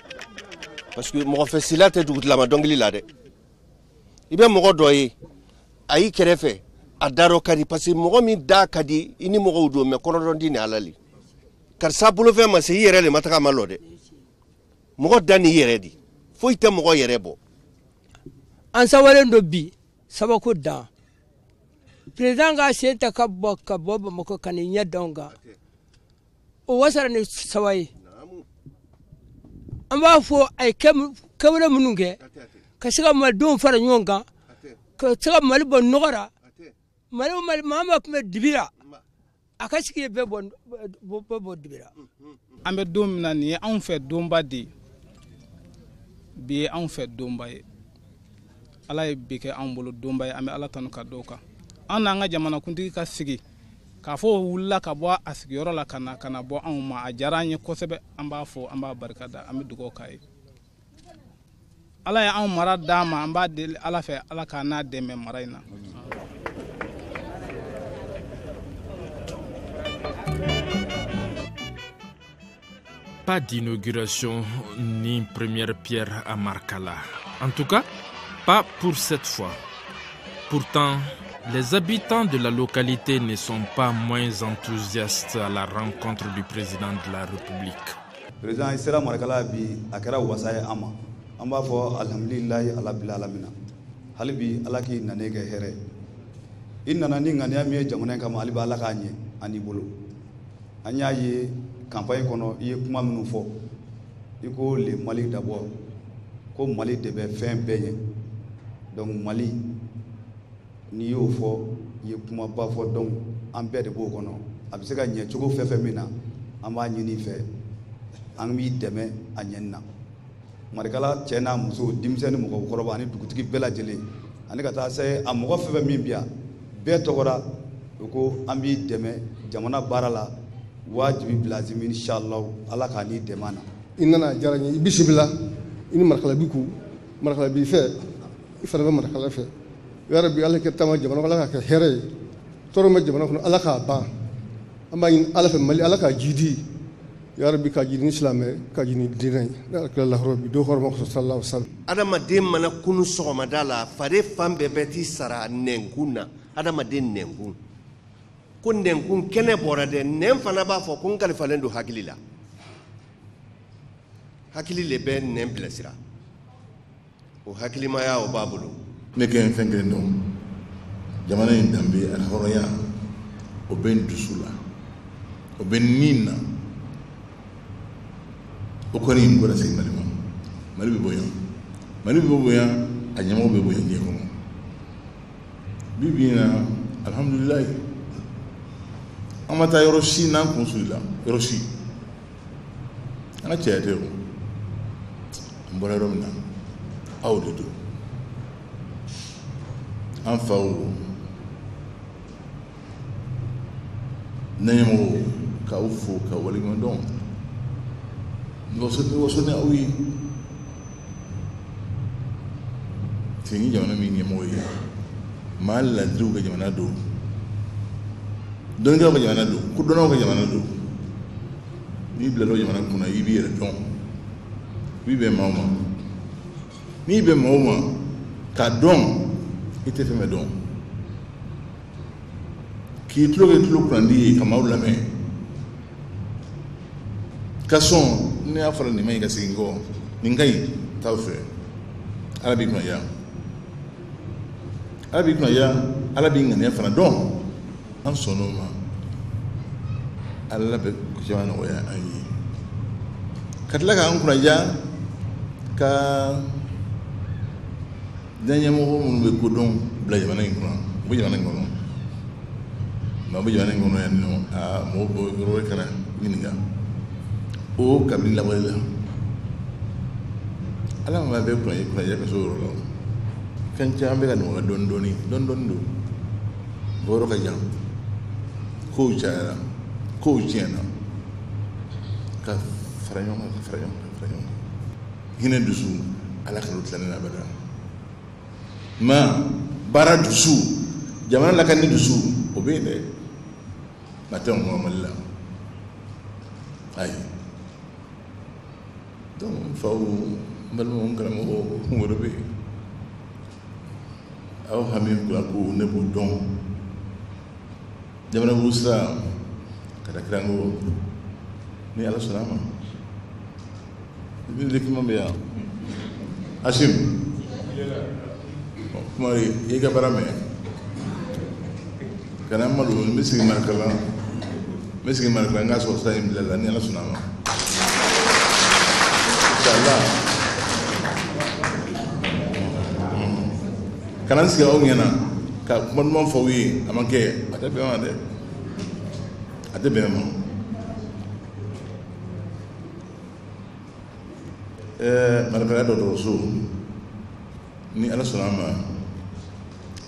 parce que mo fe silate dugut lama dongli la de ibe mo do yi ayi kerefe adaro kadi parce que mo mi da kadi ini mo do me kono dini alali kar sabulo fe ma se yere le mataka malode mo dani yere di fo ite mo yere bo an sawalen do bi sabako da president ga senta kabbo mo ko kan nyadonga o wasara ni sawai amba fo ay kamera mununge ka siga mal don fara nyonga ka siga mal bon nogara mal mama kuma dibira akasiki be bon dibira ambe dom nani an fait domba de bi an fait domba e ala e beke an bolo domba e ambe ala tanu ka doka an nga jamana kuntigi ka sigi ka fo wulla ka bo asigi yoro la kana bo an ma ajaranye kosebe amba fo amba barkada ambe dugo kai ala ya an mara dama amba de ala fe ala kana de me maraina Pas d'inauguration ni première pierre à Markala. En tout cas, pas pour cette fois. Pourtant, les habitants de la localité ne sont pas moins enthousiastes à la rencontre du président de la République. Président Isra Markala bi akara wasaye ama. Amba fo alhamdulillah ala bil alamina. Halibi alaki nanege here. Inna nani ngania mi jamana kama aliba alaka nye ani bolo. Anya ye campagne kono ye kuma minu fo. Iko le Mali d'abord. Ko Mali debe fin beye. Donc Mali ni yo fo ye kuma ba fo donc an be de bo kono abise ka nye chogo fefe mina amba nyini fe an mi deme anyenna Markala chena muso dimseni mo ko koroba ni dugutigi bela jele ani ka ta se am mo fefe min bia be togora ko an bi deme jamana barala wajibi blazim inshallah ala ka ni demana inna jarani bismillah ini Markala biku Markala bi fe ifara Markala fe ya rabbi Allah ke tama jamana Allah ka here toro ma jamana ko Allah ka ba amma in Allah fa mali Allah ka jidi ya rabbi ka jidi islam ka jidi dinay Allah rabbi do horma ko sallallahu alaihi wasallam adama dem mana kunu sogoma dala fare fambe beti sara nenguna adama den nengun kun nengun kene bora de nem fana ba fo kun kalifalen do hakilila hakili le ben nem blessira o hakilimaya o b'a bolo. Ne kɛ fɛn kelen dɔn jamana in danbe a hɔrɔnya o bɛ n dusu la o bɛ nin na o kɔni n bɔra segin Mali ma. Mali bɛ bonya Mali bɛ bonya a ɲɛmɔgɔ bɛ bonya diɲɛ kɔnɔ bi bi in na alhamdulilayi an ma taa yɔrɔ si n'an kun suli la yɔrɔ si an ka cɛya tɛ o an bɔra yɔrɔ min na aw de don an faw ɲɛmɔgɔw k'aw fo ka waleɲuman dɔn waso ni aw ye sigi jamana min ɲɛmɔgɔ ye maa ladiriw ka jamana don dɔnnikɛlaw ka jamana don kodɔnnaw ka jamana don n'i bilal'o jamana kunna i b'i yɛrɛ dɔn i bɛ maaw ma n'i bɛ maaw ma k'a dɔn i tɛ fɛn bɛɛ dɔn k'i tulo kɛ tulo kurandi ye ka maaw lamɛn ka sɔn ne y'a fɔra nin ma ɲi ka segin kɔ nin ka ɲi t'aw fɛ ala b'i kunnaya ala b'i kunnaya ala b'i ŋaniya fana dɔn an sɔnn'o ma ala bɛ caman nɔgɔya an ye ka tila k'an kunnaya ka ɲɛmɔgɔ minnu bɛ kodɔn bila jamana in kɔnɔ u bɛ jamana in kɔnɔ nka u bɛ jamana in kɔnɔ yan nɔ mɔgɔw bɛ yɔrɔ wɛrɛ kana ɲininka o kabini lawale la ala ma bɛ kunnaya ka so yɔrɔ la fɛn caman bɛ ka nɔgɔya dɔɔni dɔɔni don bɔyɔrɔ ka jan kow cayara kow tiɲɛna ka fara ɲɔgɔn kan hinɛ dusu ala ka n'o tilanen abada ma baara dusu jamana lakani dusu o bɛ yen dɛ ma tɛ mɔgɔ Mali la ayi donc faw n balimaw n karamɔgɔw wɛrɛ bɛ yen aw hami kula ko ne b'o dɔn jamana b'u sira ka da kirango ni ala sɔnna a ma i bɛ document bɛ yan Hashim kuma i ka baara mɛn kana malo n bɛ sigi Marikala n k'a sɔrɔ sira in bila la ni ala sɔnna a ma inshallah kana n sigi aw ɲɛna ka kuma duman fɔ aw ye a ma kɛ a tɛ bɛn ma dɛ a tɛ bɛn ma Marikala dɔgɔtɔrɔso ni ala sɔnna a ma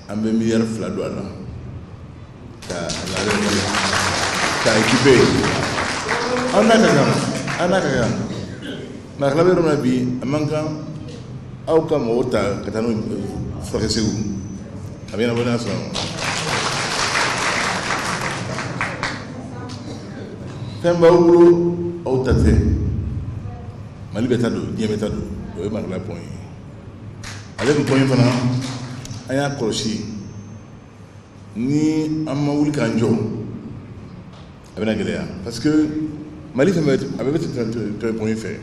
an bɛ miliyari 2 don a la ka équipe an n'a ka kan Marikala bɛ yɔrɔ min na bi a man kan aw ka mɔgɔw ta ka taa n'o furakɛ Segu a bɛ ɲɛnabɔ n'a sɔrɔ fɛn b'aw bolo aw ta tɛ Mali bɛ taa don diɲɛ bɛ taa don o ye Marikala pɔn ye ale kun pɔn fana an y'a kɔlɔsi ni an ma wuli k'an jɔ a bɛna gɛlɛya parce que Mali fɛn bɛɛ a bɛɛ bɛ tɛmɛ pɔn fɛ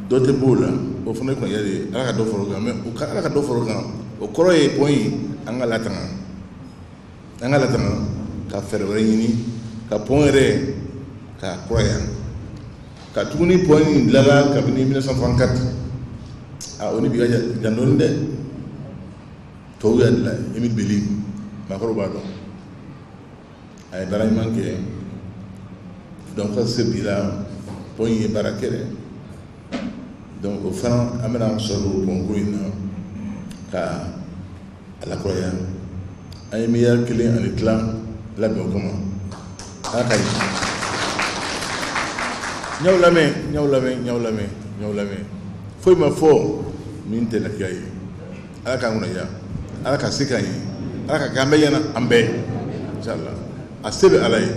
dɔ tɛ b'o la o fana ye kunnaya de ye ala ka dɔ fara o kan mais ala ka dɔ fara o kan o kɔrɔ ye pɔn in an ka latanga ka fɛɛrɛ wɛrɛ ɲini ka pɔn yɛrɛ k'a kuraya ka tuguni pɔn in dilanna kabini 1934 o ni bi ka jan dɔɔni dɛ tubabuw y'a dilan Emile Beli maakɔrɔw b'a dɔn a ye baara ɲuman kɛ donc ka se bi la pɔn in ye baara kɛ dɛ donc o fana an bɛna sɔrɔ o pɔnko in na ka a lakuraya an ye miliyari 1.2 labɛn o kama ala ka ɲi ɲaw lamɛn foyi ma fɔ min tɛ lafiya ye ala k'an kunnaya ala ka se k'an ye ala ka k'an bɛɛ ɲɛna an bɛɛ inshallah a se bɛ ala ye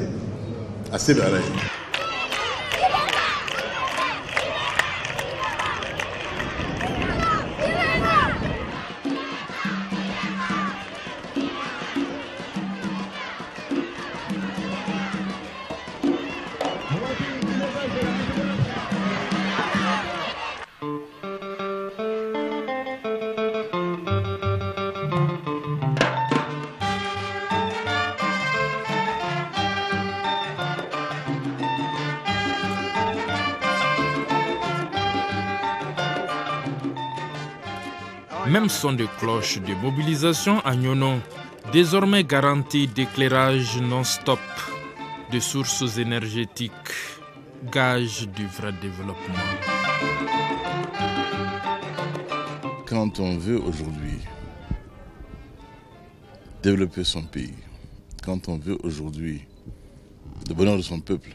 Même son de cloche de mobilisation à Nyono, désormais garantie d'éclairage non-stop, de sources énergétiques, gage du vrai développement. Quand on veut aujourd'hui développer son pays, quand on veut aujourd'hui le bonheur de son peuple,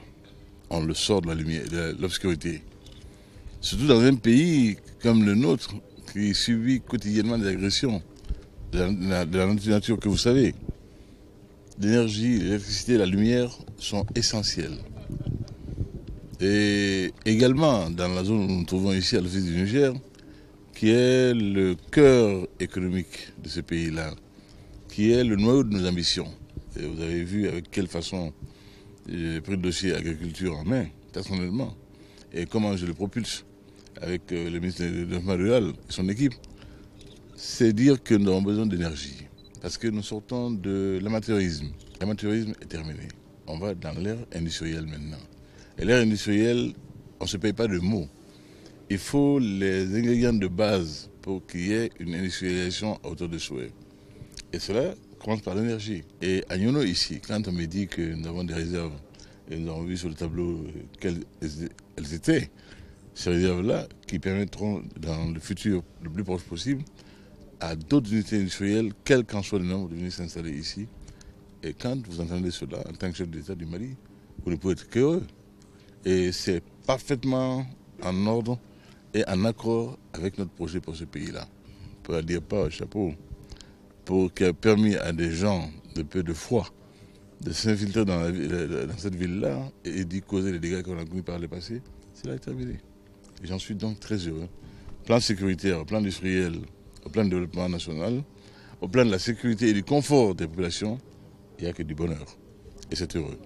on le sort de la lumière, de l'obscurité. Surtout dans un pays comme le nôtre, qui subit quotidiennement des agressions de la nature que vous savez. L'énergie, l'électricité, la lumière sont essentielles. Et également dans la zone où nous nous trouvons ici à l'office du Niger, qui est le cœur économique de ce pays-là, qui est le noyau de nos ambitions. Et vous avez vu avec quelle façon j'ai pris le dossier agriculture en main, personnellement, et comment je le propulse avec le ministre du Développement rural et son équipe. C'est dire que nous avons besoin d'énergie, parce que nous sortons de l'amateurisme. L'amateurisme est terminé. On va dans l'ère industrielle maintenant. Et l'ère industrielle, on ne se paye pas de mots. Il faut les ingrédients de base pour qu'il y ait une industrialisation à hauteur de souhait. Et cela commence par l'énergie. Et à Nyono ici, quand on me dit que nous avons des réserves, et nous avons vu sur le tableau quelles elles étaient, ces réserves-là qui permettront dans le futur le plus proche possible à d'autres unités industrielles, quel qu'en soit le nombre, de venir s'installer ici. Et quand vous entendez cela, en tant que chef d'État du Mali, vous ne pouvez être qu'heureux. Et c'est parfaitement en ordre et en accord avec notre projet pour ce pays-là. On peut dire pas chapeau, pour qui a permis à des gens de peu de foi de s'infiltrer dans cette ville-là et d'y causer les dégâts qu'on a connus par le passé, cela est terminé. Et j'en suis donc très heureux. Plan sécuritaire, au plan industriel, au plan de développement national, au plan de la sécurité et du confort des populations, il n'y a que du bonheur. Et c'est heureux.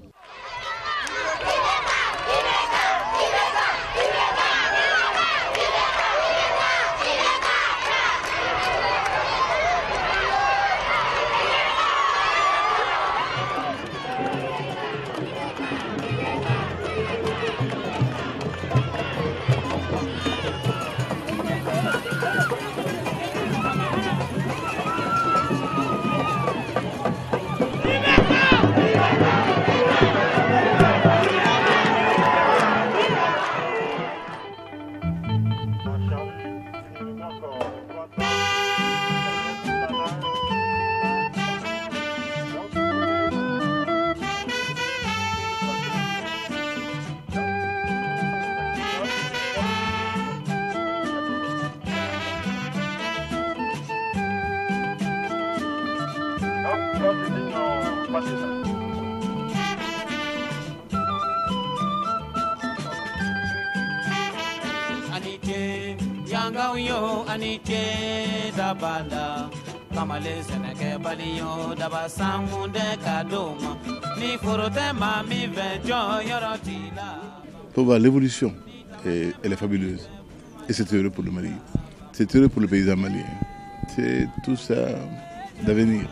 Pour voir l'évolution, elle est fabuleuse. Et c'est heureux pour le Mali. C'est heureux pour le paysan malien. C'est tout ça d'avenir.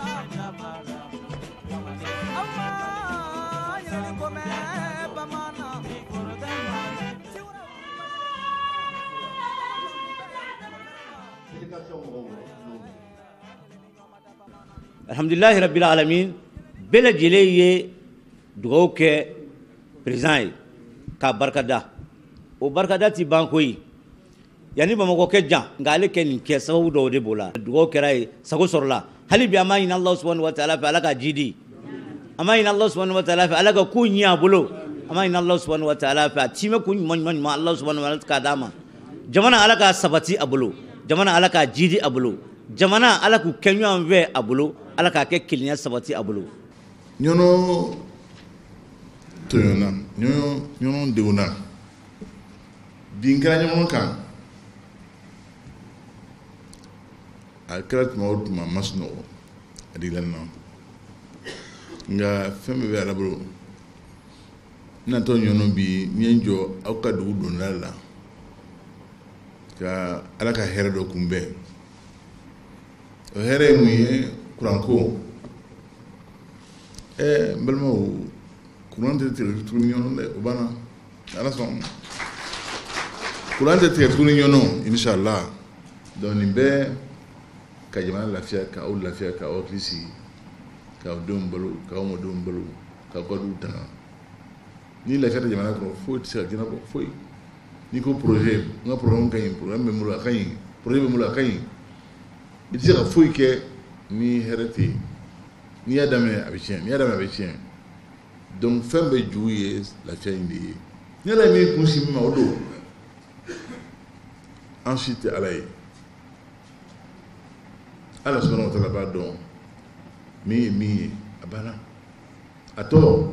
Alhamdulillahi Rabbil Alamin, bɛɛ lajɛlen ye dugawu kɛ président ye k'a barikada. O barikada ti ban koyi. Yani Bamakɔ kɛ jan nka ale kɛ nin kɛ sababu dɔw de b'o la. Dugawu kɛra ye, sago sɔrɔla. Hali bi an b'a ɲini Allah subhanahu wa ta'ala fɛ Ala ka ji di. An b'a ɲini Allah subhanahu wa ta'ala fɛ Ala ka ko ɲɛ a bolo. An b'a ɲini Allah subhanahu wa ta'ala fɛ a timɛ ko ɲuman Allah subhanahu wa ta'ala k'a d'a ma. Jamana Ala ka sabati a bolo. Jamana Ala ka ji di a bolo. Jamana Ala k'u kɛ ɲɔgɔn fɛ a bolo. Ala k'a kɛ kelenya sabati a bolo. Nyono toyona, nyono deuna. Binkara nyono kan. Akrat maud ma masno adilanna. Nga femme be alabro. Na to nyono bi nyenjo akadu donala. Ka ala ka here do kumbe. O here muye Kuranko mbelma kurante territoire nyono le obana ala son kurante territoire nyono inshallah donc nimbe ka jamana lafiya ka aw lafiya ka aw hakili sigi ka aw denw balo ka aw mɔdenw balo ka aw ka duw tanga ni lafiya tɛ jamana kɔnɔ foyi tɛ se ka diɲɛ bɔ foyi n'i ko projet n ka programme ka ɲi programme bɛ n bolo a ka ɲi projet bɛ n bolo a ka ɲi i tɛ se ka foyi kɛ ni hɛrɛ tɛ yen n'i y'a daminɛ a bɛ tiɲɛ n'i y'a daminɛ a bɛ tiɲɛ donc fɛn bɛɛ ju ye lafiya in de ye ni ala ye min kun si min ma o don an si tɛ ala ye ala subahanahu wa taala b'a dɔn min ye min ye a banna a tɔ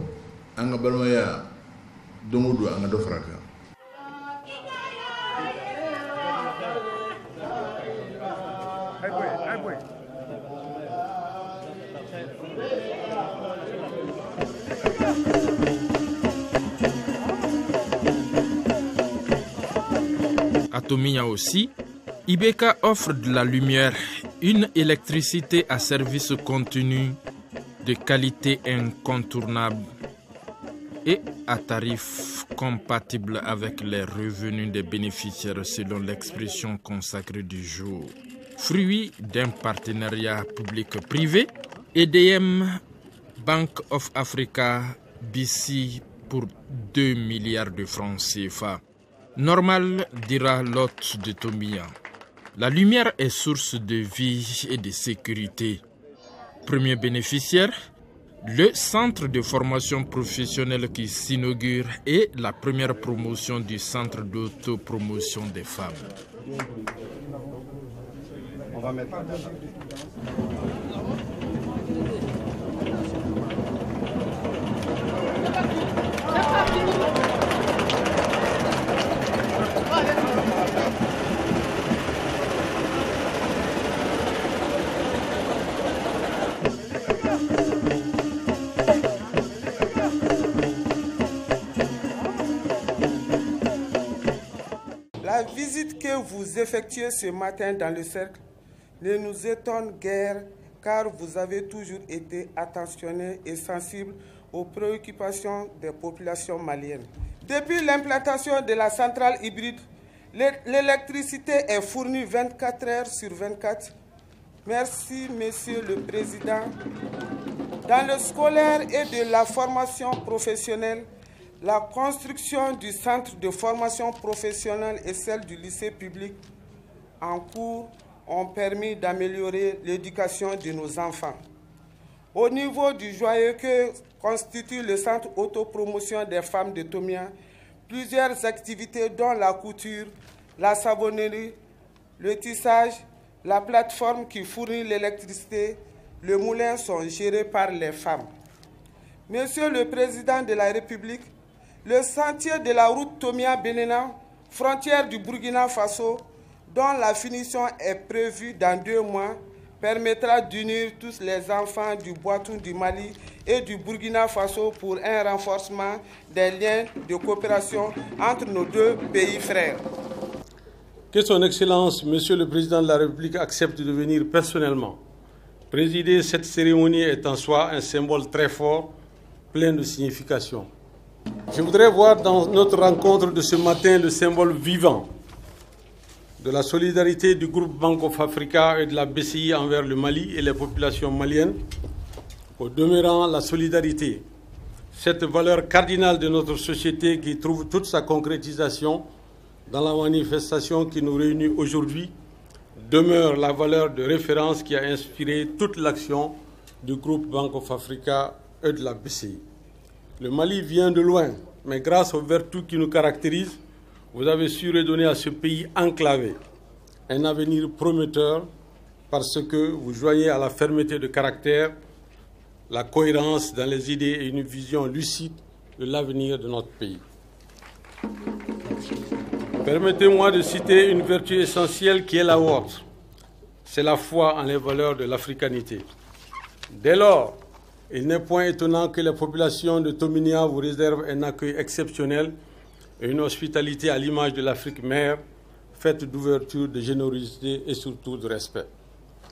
an ka balimaya don o don an ka dɔ fara a kan. À Tomia aussi, Ibeka offre de la lumière, une électricité à service continu de qualité incontournable et à tarif compatible avec les revenus des bénéficiaires selon l'expression consacrée du jour. Fruit d'un partenariat public-privé, EDM Bank of Africa BC pour 2 milliards de francs CFA. Normal, dira l'hôte de Tomia. La lumière est source de vie et de sécurité. Premier bénéficiaire, le centre de formation professionnelle qui s'inaugure et la première promotion du centre d'autopromotion des femmes. On va mettre La visite que vous effectuez ce matin dans le cercle ne nous étonne guère car vous avez toujours été attentionné et sensible aux préoccupations des populations maliennes. Depuis l'implantation de la centrale hybride, l'électricité est fournie 24 heures sur 24. Merci, Monsieur le Président. Dans le scolaire et de la formation professionnelle, la construction du centre de formation professionnelle et celle du lycée public en cours ont permis d'améliorer l'éducation de nos enfants. Au niveau du joyau que constitue le centre autopromotion des femmes de Tomia, plusieurs activités dont la couture, la savonnerie, le tissage, la plateforme qui fournit l'électricité, le moulin sont gérés par les femmes. Monsieur le Président de la République, le sentier de la route Tomia-Benena, frontière du Burkina Faso, dont la finition est prévue dans 2 mois, permettra d'unir tous les enfants du Boitoun du Mali et du Burkina Faso pour un renforcement des liens de coopération entre nos 2 pays frères. Que son Excellence, Monsieur le Président de la République, accepte de venir personnellement présider cette cérémonie est en soi un symbole très fort, plein de signification. Je voudrais voir dans notre rencontre de ce matin le symbole vivant de la solidarité du groupe Bank of Africa et de la BCI envers le Mali et les populations maliennes. Au demeurant, la solidarité, cette valeur cardinale de notre société qui trouve toute sa concrétisation dans la manifestation qui nous réunit aujourd'hui, demeure la valeur de référence qui a inspiré toute l'action du groupe Bank of Africa et de la BCI. Le Mali vient de loin, mais grâce aux vertus qui nous caractérisent, vous avez su redonner à ce pays enclavé un avenir prometteur parce que vous joignez à la fermeté de caractère, la cohérence dans les idées et une vision lucide de l'avenir de notre pays. Permettez-moi de citer une vertu essentielle qui est la vôtre. C'est la foi en les valeurs de l'africanité. Dès lors, il n'est point étonnant que les populations de Tominia vous réservent un accueil exceptionnel et une hospitalité à l'image de l'Afrique mère, faite d'ouverture, de générosité et surtout de respect.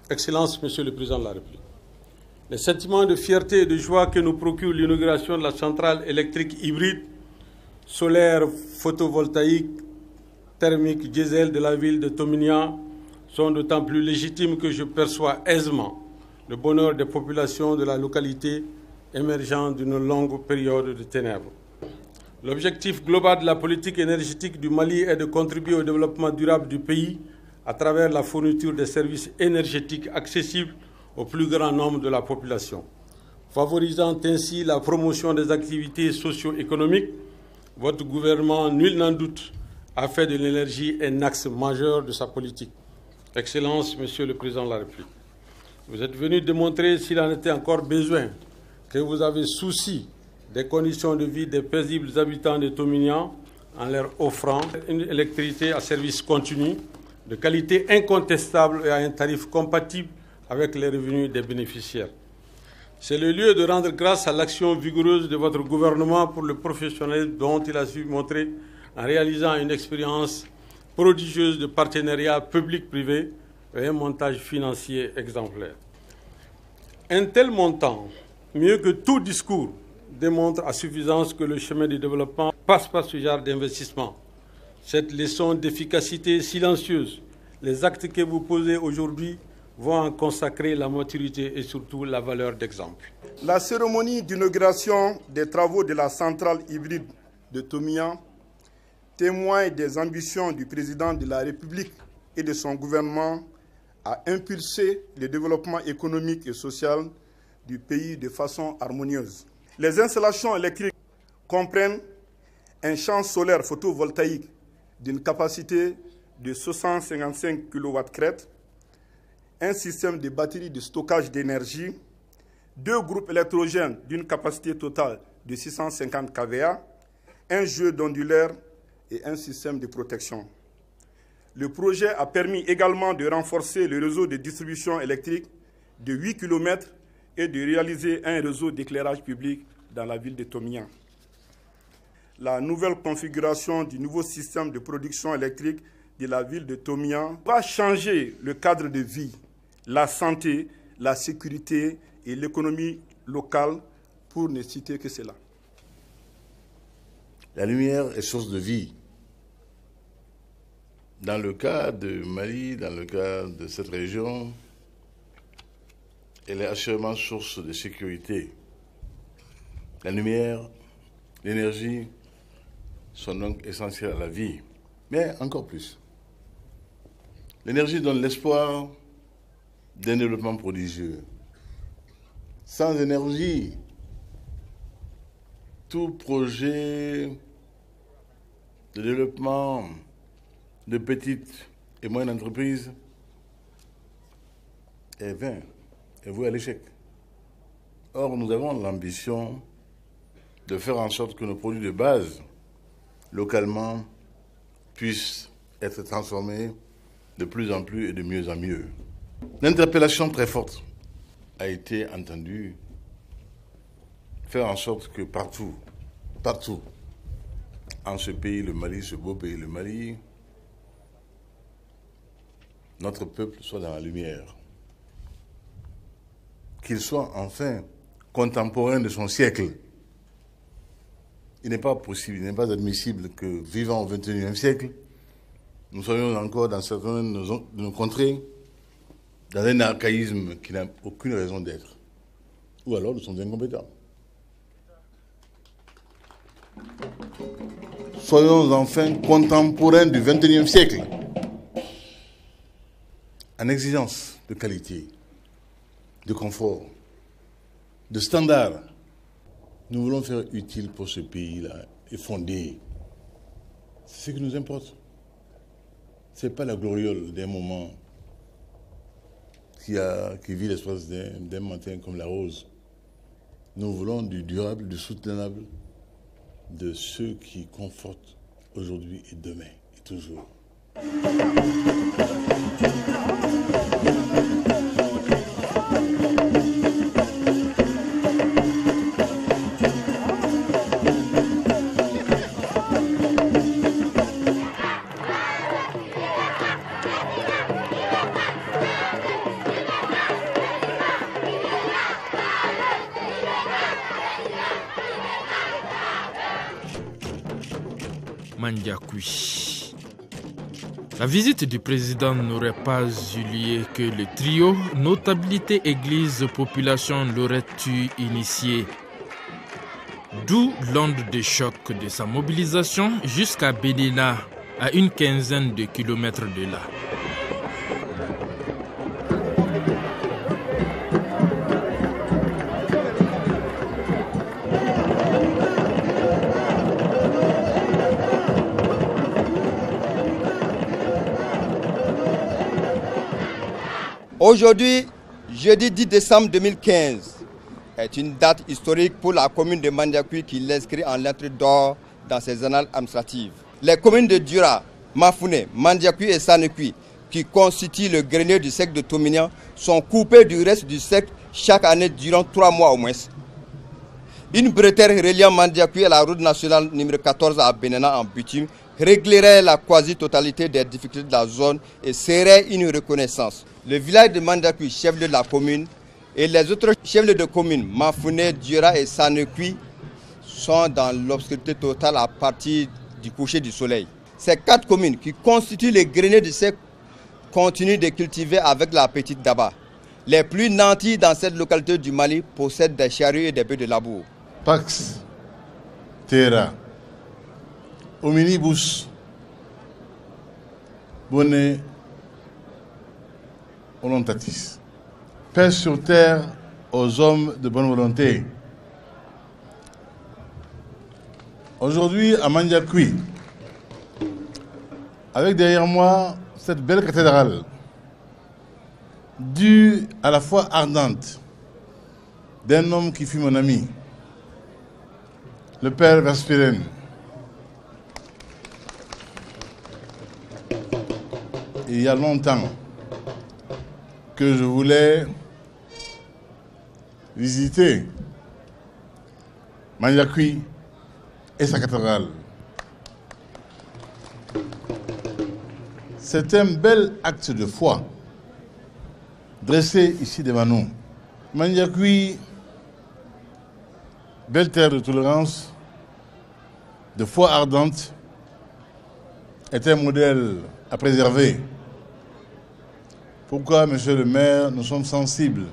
Excellence, Monsieur le Président de la République, les sentiments de fierté et de joie que nous procure l'inauguration de la centrale électrique hybride, solaire, photovoltaïque, thermique, diesel de la ville de Tominia sont d'autant plus légitimes que je perçois aisément le bonheur des populations de la localité émergeant d'une longue période de ténèbres. L'objectif global de la politique énergétique du Mali est de contribuer au développement durable du pays à travers la fourniture de services énergétiques accessibles au plus grand nombre de la population. Favorisant ainsi la promotion des activités socio-économiques, votre gouvernement, nul n'en doute, a fait de l'énergie un axe majeur de sa politique. Excellences, Monsieur le Président de la République, vous êtes venu démontrer, s'il en était encore besoin, que vous avez souci des conditions de vie des paisibles habitants de Tomignan en leur offrant une électricité à service continu, de qualité incontestable et à un tarif compatible avec les revenus des bénéficiaires. C'est le lieu de rendre grâce à l'action vigoureuse de votre gouvernement pour le professionnel dont il a su montrer en réalisant une expérience prodigieuse de partenariat public-privé et un montage financier exemplaire. Un tel montant, mieux que tout discours, démontre à suffisance que le chemin du développement passe par ce genre d'investissement. Cette leçon d'efficacité silencieuse, les actes que vous posez aujourd'hui vont en consacrer la maturité et surtout la valeur d'exemple. La cérémonie d'inauguration des travaux de la centrale hybride de Tomignan témoigne des ambitions du président de la République et de son gouvernement à impulser le développement économique et social du pays de façon harmonieuse. Les installations électriques comprennent un champ solaire photovoltaïque d'une capacité de 655 kW crête, un système de batterie de stockage d'énergie, 2 groupes électrogènes d'une capacité totale de 650 kVA, un jeu d'ondulaire et un système de protection. Le projet a permis également de renforcer le réseau de distribution électrique de 8 km et de réaliser un réseau d'éclairage public dans la ville de Tomignan. La nouvelle configuration du nouveau système de production électrique de la ville de Tomignan va changer le cadre de vie, la santé, la sécurité et l'économie locale, pour ne citer que cela. La lumière est source de vie. Dans le cas de Mali, dans le cas de cette région, elle est assurément source de sécurité. La lumière, l'énergie sont donc essentielles à la vie, mais encore plus. L'énergie donne l'espoir d'un développement prodigieux. Sans énergie, tout projet de développement de petites et moyennes entreprises est vain, est voué à l'échec. Or, nous avons l'ambition de faire en sorte que nos produits de base, localement, puissent être transformés de plus en plus et de mieux en mieux. L'interpellation très forte a été entendue, faire en sorte que partout, en ce pays, le Mali, ce beau pays, le Mali, notre peuple soit dans la lumière. Qu'il soit enfin contemporain de son siècle. Il n'est pas possible, il n'est pas admissible que, vivant au XXIe siècle, nous soyons encore dans certaines de nos contrées, dans un archaïsme qui n'a aucune raison d'être. Ou alors nous sommes incompétents. Soyons enfin contemporains du XXIe siècle, en exigence de qualité, de confort, de standards. Nous voulons faire utile pour ce pays-là et fonder. C'est ce qui nous importe. Ce n'est pas la gloriole d'un moment qui vit l'espace d'un matin comme la rose. Nous voulons du durable, du soutenable, de ceux qui confortent aujourd'hui et demain et toujours. La visite du président n'aurait pas eu lieu que le trio notabilité église population l'aurait eu initié. D'où l'onde de choc de sa mobilisation jusqu'à Bédéna, à une quinzaine de kilomètres de là. Aujourd'hui, jeudi 10 décembre 2015, est une date historique pour la commune de Mandiakoui qui l'inscrit en lettres d'or dans ses annales administratives. Les communes de Dura, Mafouné, Mandiakoui et Sanekui, qui constituent le grenier du secte de Tominian, sont coupées du reste du secte chaque année durant 3 mois au moins. Une bretelle reliant Mandiakoui à la route nationale numéro 14 à Bénana en bitume réglerait la quasi-totalité des difficultés de la zone et serait une reconnaissance. Le village de Mandiakoui, chef-lieu de la commune, et les autres chefs-lieux de commune, Mafouné, Dura et Sanekui, sont dans l'obscurité totale à partir du coucher du soleil. Ces 4 communes qui constituent les greniers du secte continuent de cultiver avec la petite daba. Les plus nantis dans cette localité du Mali possèdent des charrues et des bœufs de labour. Pax, Terra, Omnibus, Bonnet, Volontatis. Paix sur terre aux hommes de bonne volonté. Aujourd'hui, à Mandiakoui, avec derrière moi cette belle cathédrale, due à la foi ardente d'un homme qui fut mon ami, le père Verspiren. Il y a longtemps que je voulais visiter Mandiakoui et sa cathédrale. C'est un bel acte de foi dressé ici devant nous. Mandiakoui, belle terre de tolérance, de foi ardente, est un modèle à préserver. Pourquoi, monsieur le maire, nous sommes sensibles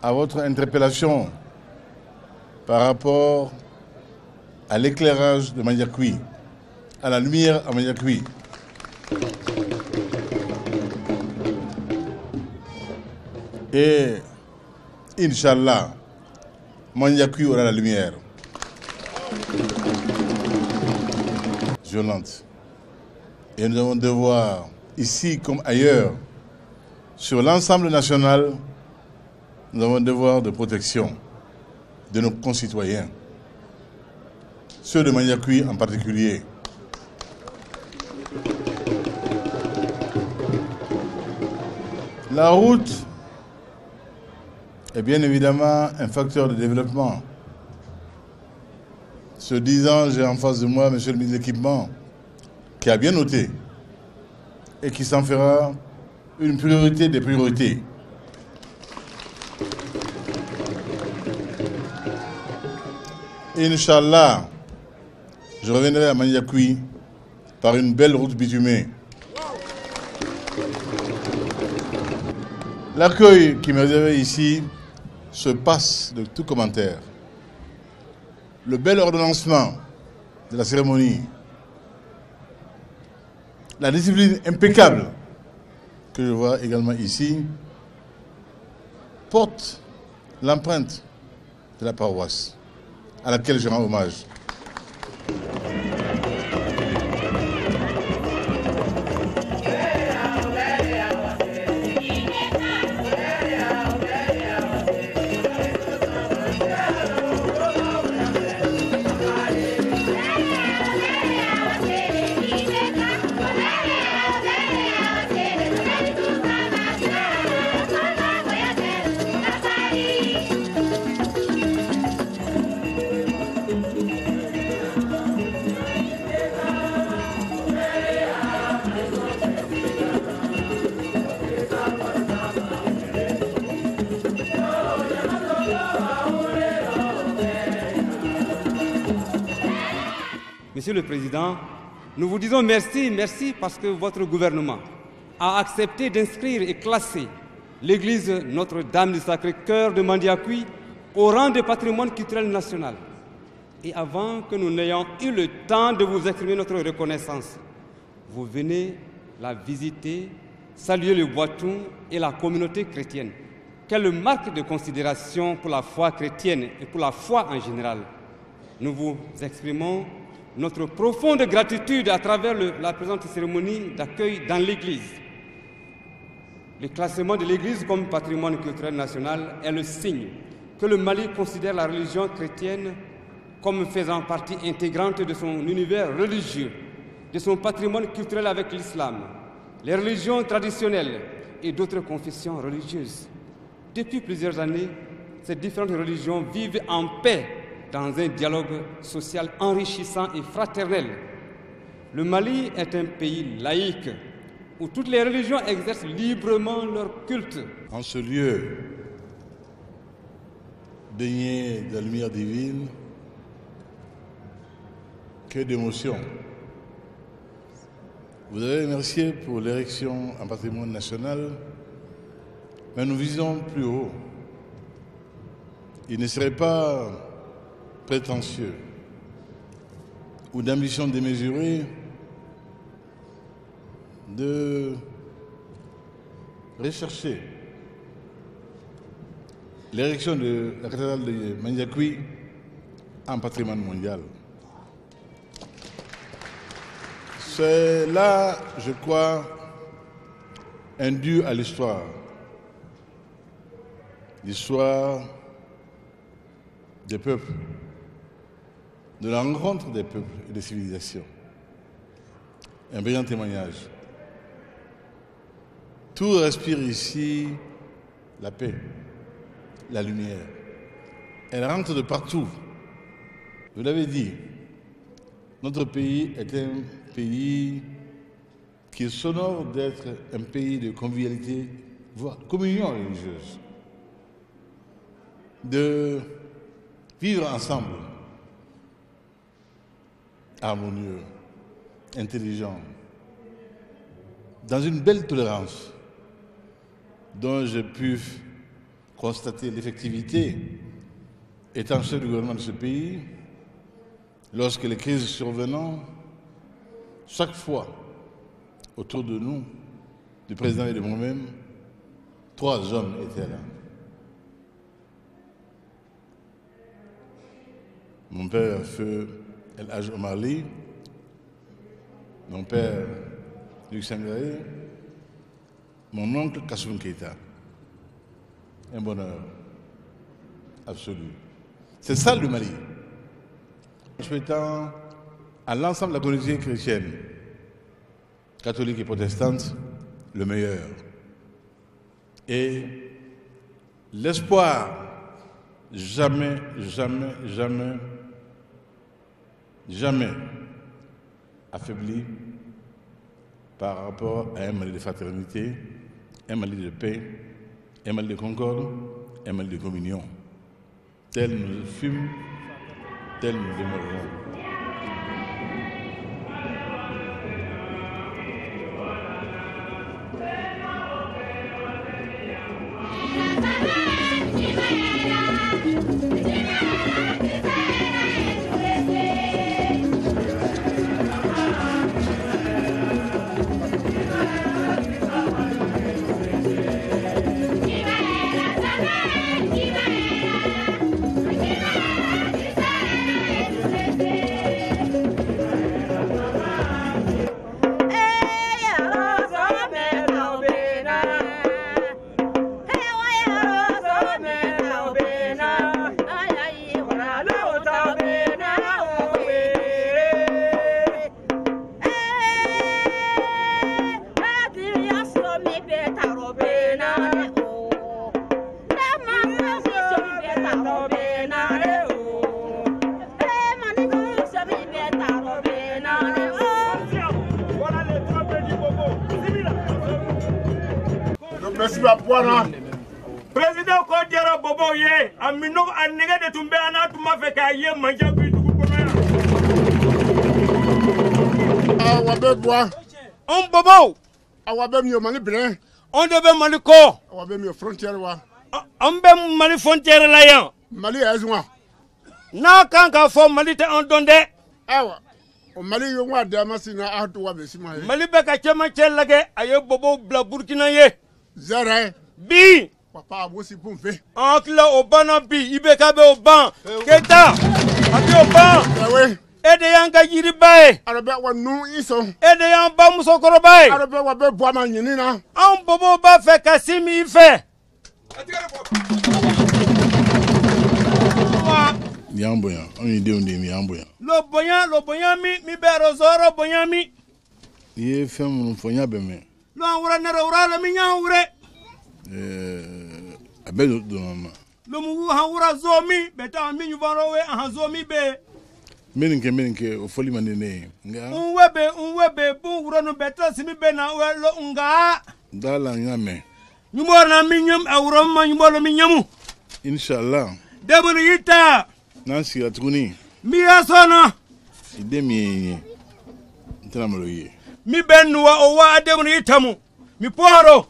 à votre interpellation par rapport à l'éclairage de Mandiakoui, à la lumière à Mandiakoui. Et, Inch'Allah, Mandiakoui aura la lumière. Violente. Et nous avons devoir, ici comme ailleurs, sur l'ensemble national, nous avons un devoir de protection de nos concitoyens, ceux de Mandiakoui en particulier. La route est bien évidemment un facteur de développement. Ce 10 ans, j'ai en face de moi monsieur le ministre de l'Équipement, qui a bien noté et qui s'en fera une priorité des priorités. Inch'Allah, je reviendrai à Mandiakoui par une belle route bitumée. L'accueil qui m'est réservé ici se passe de tout commentaire. Le bel ordonnancement de la cérémonie, la discipline impeccable que je vois également ici, porte l'empreinte de la paroisse à laquelle je rends hommage. Monsieur le Président, Nous vous disons merci, merci parce que votre gouvernement a accepté d'inscrire et classer l'église Notre-Dame du Sacré-Cœur de Mandiakoui au rang de patrimoine culturel national. Et avant que nous n'ayons eu le temps de vous exprimer notre reconnaissance, vous venez la visiter, saluer le Boitou et la communauté chrétienne. Quelle marque de considération pour la foi chrétienne et pour la foi en général. Nous vous exprimons notre profonde gratitude à travers la présente cérémonie d'accueil dans l'Église. Le classement de l'Église comme patrimoine culturel national est le signe que le Mali considère la religion chrétienne comme faisant partie intégrante de son univers religieux, de son patrimoine culturel avec l'islam, les religions traditionnelles et d'autres confessions religieuses. Depuis plusieurs années, ces différentes religions vivent en paix dans un dialogue social enrichissant et fraternel. Le Mali est un pays laïque où toutes les religions exercent librement leur culte. En ce lieu baigné de la lumière divine, que d'émotions. Vous avez remercié pour l'érection en patrimoine national, mais nous visons plus haut. Il ne serait pas prétentieux ou d'ambition démesurée de rechercher l'érection de la cathédrale de Mandiakoui en patrimoine mondial. C'est là, je crois, un dû à l'histoire. L'histoire des peuples, de la rencontre des peuples et des civilisations. Un brillant témoignage. Tout respire ici la paix, la lumière. Elle rentre de partout. Vous l'avez dit, notre pays est un pays qui s'honore d'être un pays de convivialité, voire communion religieuse. De vivre ensemble, harmonieux, intelligent, dans une belle tolérance dont j'ai pu constater l'effectivité étant chef du gouvernement de ce pays, lorsque les crises survenant, chaque fois, autour de nous, du président et de moi-même, 3 hommes étaient là. Mon père, feu El Hadj Omar Ly, mon père, Luc Sangaré, mon oncle Kassoum Keita. Un bonheur absolu. C'est ça le Mali. Souhaitant à l'ensemble de la communauté chrétienne, catholique et protestante, le meilleur. Et l'espoir jamais, jamais, jamais, jamais affaibli par rapport à un Mali de fraternité, un Mali de paix, un Mali de concorde, un Mali de communion. Tel nous fûmes, tel nous demeurerons. Président Kodiara Bobo ye amino anege de tumbe anatuma feka ye manja bitu kono ya On bobo. On devait Maliko. On be Mali frontière là yan. Mali ezwa. Na kanka fo Mali te on donde. Awa. O Mali yo wa da masina ahdu wa besima. Mali be ka chema chelage ayo bobo bla Burkina ye. Zara. Bi. Papa abosi pomfe. Antla obana bi ibe ka be oban. Keta. Abi oban. Ewe. Ede yanga yiri bae. Arabe wa nu iso. Ede yan ba muso koro bae. Arabe wa be bo ma nyini na. An bobo ba fe kasimi ife. Yamboya, on y dit Yamboya. Lo boya mi bero zoro boya mi. Ye femme fonya beme. Lo wura nero wura lo mi nya wure. Abedo do mama. Lo mu ha wura zo mi beta mi nyuvaro we ha zo mi be. Meninke o foli manene. Nga. Unwebe bu wura no beta simi be na we lo nga. Dala nyame. Nyumor na mi nyam awro ma nyumolo mi nyamu. Inshallah. Debunu yita. Nansi atuni. Mi asona. Ide mi ntramalo ye. Mi benwa o wa debunu yitamu. Mi poro.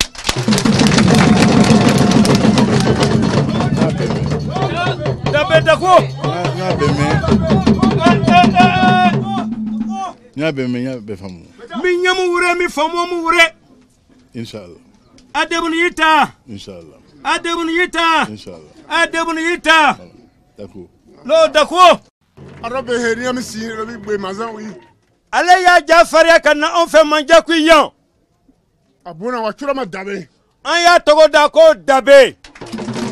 Dabe dako. Nya famu. Mi nyamu wure mi famu mu wure. Inshallah. Adebunu yita. Inshallah. Adebunu yita. Inshallah. Adebunu yita. D'accord. Lo dako. Arabe heriya mi si lo bi gbe mazan wi. Ale ya Jafar ya kana on fait manja ku yan. Abuna wa chura ma dabe. An ya togo da ko dabe.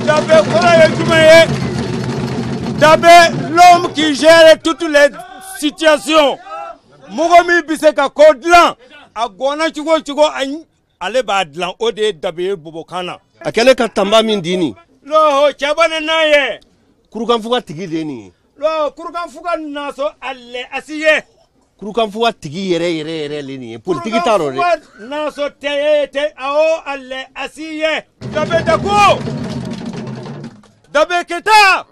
Dabe kora ye jumaye. Dabe l'homme qui gère toutes les situations. Mogomi biseka kodlan. Agona chugo ale ba dlan o de dabe bobokana. Akele ka tamba min dini. Lo chabane naye. Kurukan fuga tigi deni. Lo kurukan fuga naso alle asiye. Kurukan fuga tigi yere leni. Politiki taro re. Naso te ao alle asiye. Dabe dako. Dabe keta.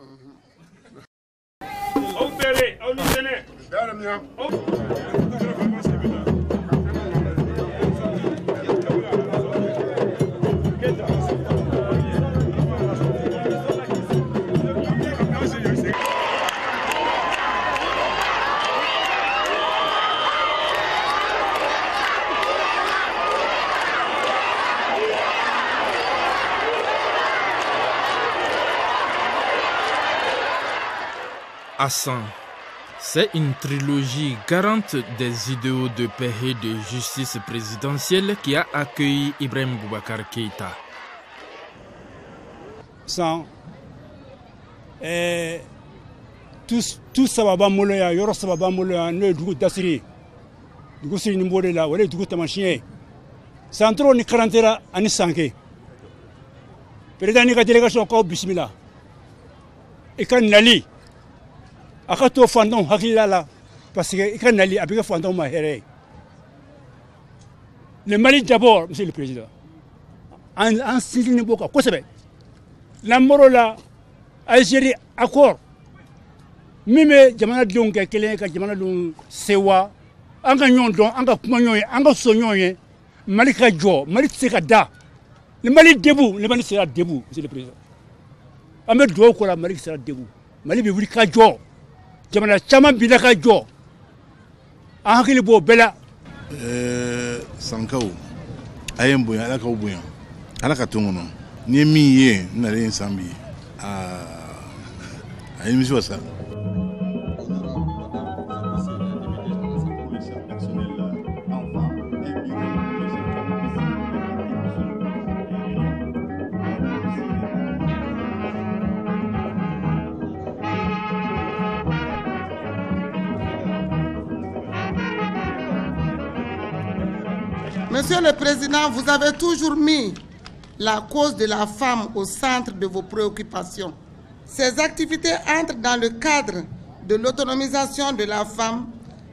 Au bere, au nisene. Bere miya. Hassan, c'est une trilogie garante des idéaux de paix et de justice présidentielle qui a accueilli Ibrahim Boubacar Keïta. Sans tout sababa moloya yoro sababa moloya no dugu dasiri dugu siri ni mbode la wala dugu tamashie santro ni karantera ani sanke président ni ka délégation ko bismillah e kan nali akato fandon hakilala parce que e kan nali abika fandon ma here le Mali d'abord monsieur le président en signé boka ko sebe la morola Algérie accord mime jamana don ka kelen ka jamana don sewa anga nyon don anga kuma nyon anga so nyon Mali ka jo Mali tseka da le Mali debout le Mali sera debout monsieur le président amé do ko la Mali sera debout Mali be wuri ka jo jamana chama bi da ka jo ahakili bo bela sankao ayembo ya alaka obuya alaka tongono ni mi ye na le nsambi ayi mi so sa. Monsieur le Président, vous avez toujours mis la cause de la femme au centre de vos préoccupations. Ces activités entrent dans le cadre de l'autonomisation de la femme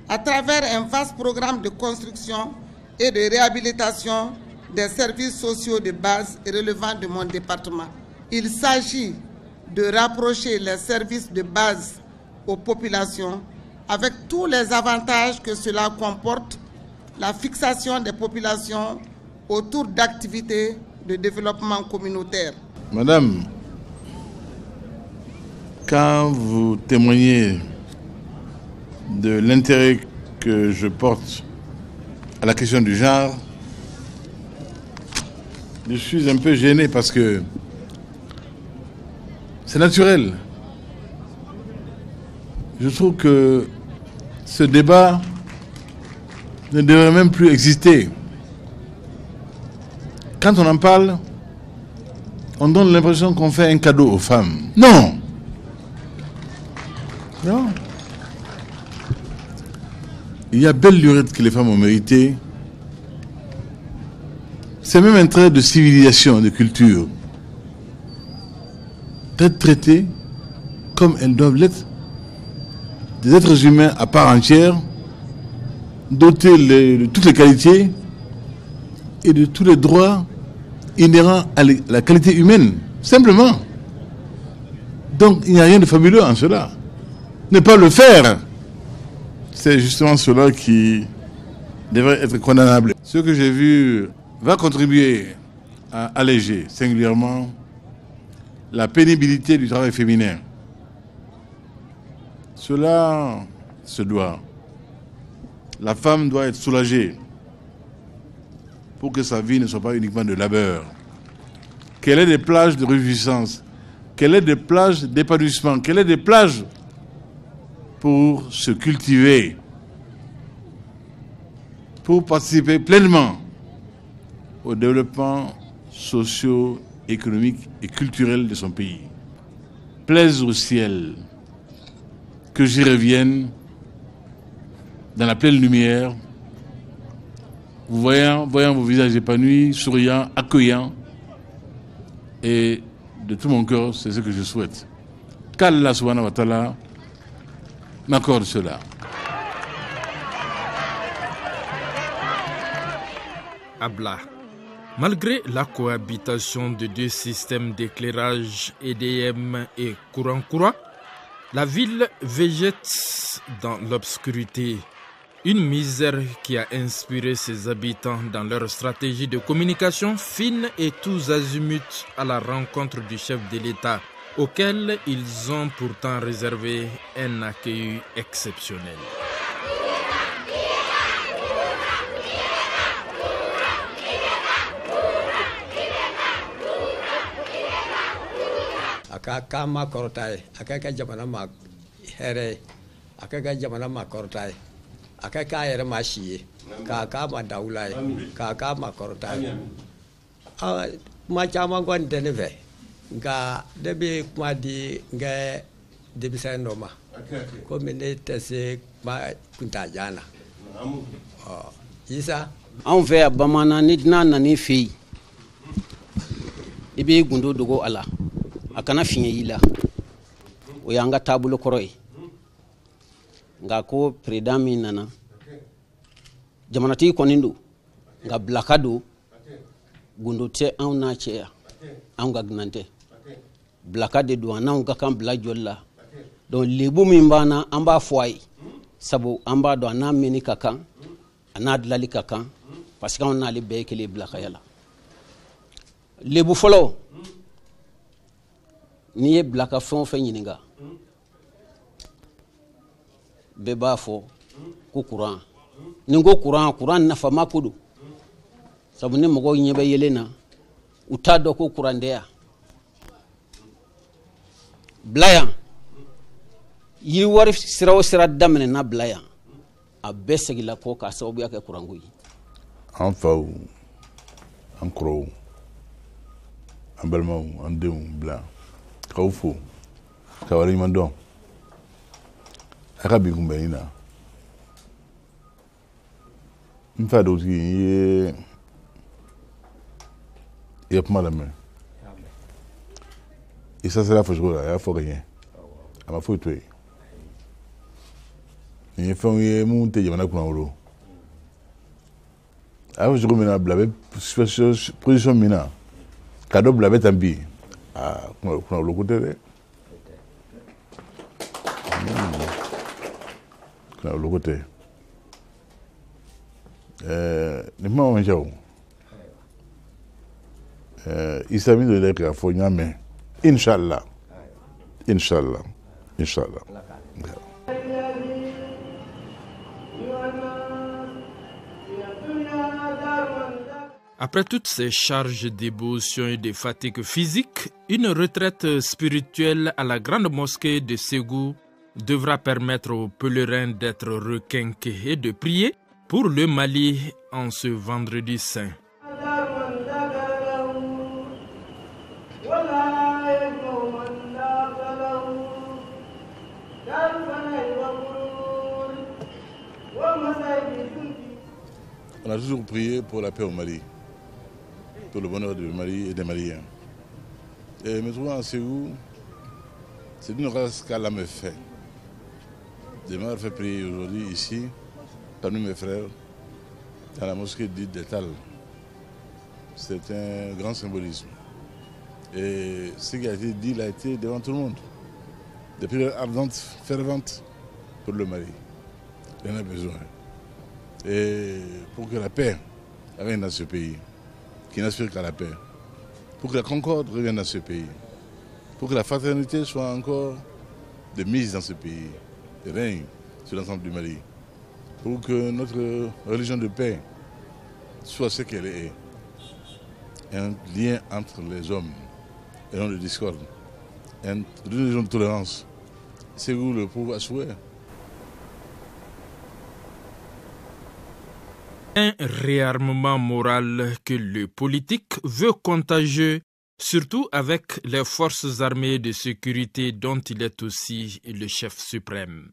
à travers un vaste programme de construction et de réhabilitation des services sociaux de base relevant de mon département. Il s'agit de rapprocher les services de base aux populations avec tous les avantages que cela comporte la fixation des populations autour d'activités de développement communautaire. Madame, quand vous témoignez de l'intérêt que je porte à la question du genre, je suis un peu gêné parce que c'est naturel. Je trouve que ce débat ne devrait même plus exister. Quand on en parle, on donne l'impression qu'on fait un cadeau aux femmes. Non! Non. Il y a belle lurette que les femmes ont mérité. C'est même un trait de civilisation, de culture. D'être traitées comme elles doivent l'être. Des êtres humains à part entière, dotés de toutes les qualités et de tous les droits inhérents à la qualité humaine. Simplement. Donc il n'y a rien de fabuleux en cela. Ne pas le faire, c'est justement cela qui devrait être condamnable. Ce que j'ai vu va contribuer à alléger singulièrement la pénibilité du travail féminin. Cela se doit. La femme doit être soulagée pour que sa vie ne soit pas uniquement de labeur. Qu'elle ait des plages de réjouissance, qu'elle ait des plages d'épanouissement, qu'elle ait des plages pour se cultiver, pour participer pleinement au développement socio-économique et culturel de son pays. Plaise au ciel que j'y revienne dans la pleine lumière, voyant vos visages épanouis, souriants, accueillants, et de tout mon cœur, c'est ce que je souhaite. Qu'Allah subhanahu wa ta'ala m'accorde cela. Abla. Malgré la cohabitation de deux systèmes d'éclairage EDM et courant, la ville végète dans l'obscurité. Une misère qui a inspiré ses habitants dans leur stratégie de communication fine et tous azimuts à la rencontre du chef de l'État, auquel ils ont pourtant réservé un accueil exceptionnel. Aka ma kortai aka jamana ma here aka jamana ma kortai aka yere ma shiye ka ma daulai ka ma kortai ma chama gon deneve nga debe kuma di nga debi sa noma ko mene tese ma kunta jana isa an fɛ bamanan ni dunan nani fɛ yen i bɛ gundo dogo a la a kana fiɲɛ i la o y'an ka taabolo kɔrɔ ye nka ko peredan min nana jamanatigi kɔni don nka bilaka don gundo tɛ anw n'a cɛ yan anw ka dunan tɛ bilaka de don an'anw ka kan bila jɔli la donc lebu min b'an na an b'a fɔ a ye sabu an b'a dɔn a n'a mɛnni ka kan a n'a dilali ka kan parce que anw n'ale bɛɛ ye kelen bilakaya la lebu fɔlɔ n'i ye bilaka fɛn o fɛn ɲininka bɛɛ b'a fɔ ko kuran ni n ko kuran nafama ko don sabu ni mɔgɔw ɲɛ bɛ yelen na u t'a dɔn ko kuran tɛ yan bila yan yiriwari sira o sira daminɛna bila yan a bɛɛ segila kɔ k'a sababuya kɛ kuranko ye an faw an kɔrɔw an balimaw an denw bila k'aw fo ka waleɲuman dɔn a ka bi kunbɛnni na n fa dɔgɔtigi i ye kuma lamɛn i sasera fɔcogo la a y'a fɔ ka ɲɛ a ma foyi to yen nin ye fɛnw ye mun tɛ jamana kunnawolo a y'a fɔ cogo min na bila bɛ position min na ka dɔ bila bɛ tan bi kunnawolo ko tɛ dɛ kunnawolo ko tɛ ne ma wɔn nkyɛn o isami do de ka fɔ nyame inshallah inshallah inshallah. Après toutes ces charges d'émotions et de fatigue physique, une retraite spirituelle à la grande mosquée de Ségou devra permettre aux pèlerins d'être requinqués et de prier pour le Mali en ce vendredi saint. On a toujours prié pour la paix au Mali, pour le bonheur du Mali et des Maliens. Et me trouvant à Ségou, c'est une grâce qu'Allah me fait. De m'avoir fait prier aujourd'hui ici, parmi mes frères, dans la mosquée dite d'Etal. C'est un grand symbolisme. Et ce qui a été dit, il a été devant tout le monde. Des prières ardentes, ferventes pour le Mali. Il en a besoin. Et pour que la paix revienne dans ce pays, qui n'aspire qu'à la paix, pour que la concorde revienne dans ce pays, pour que la fraternité soit encore de mise dans ce pays, et règne sur l'ensemble du Mali, pour que notre religion de paix soit ce qu'elle est, un lien entre les hommes et non de discorde, une religion de tolérance. C'est où le prouve à souhait. Un réarmement moral que le politique veut contagieux, surtout avec les forces armées de sécurité dont il est aussi le chef suprême.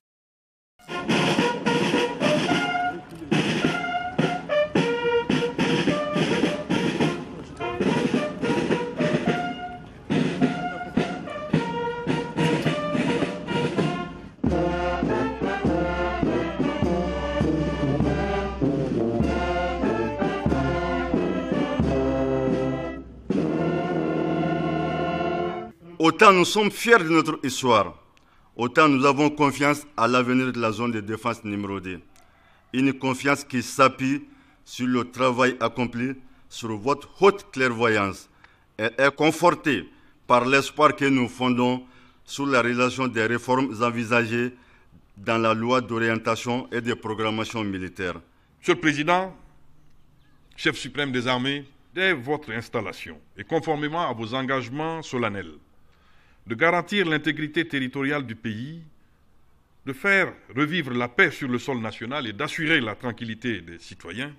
Autant nous sommes fiers de notre histoire, autant nous avons confiance à l'avenir de la zone de défense numéro 2. Une confiance qui s'appuie sur le travail accompli, sur votre haute clairvoyance. Elle est confortée par l'espoir que nous fondons sur la réalisation des réformes envisagées dans la loi d'orientation et de programmation militaire. Monsieur le Président, chef suprême des armées, dès votre installation et conformément à vos engagements solennels, de garantir l'intégrité territoriale du pays, de faire revivre la paix sur le sol national et d'assurer la tranquillité des citoyens,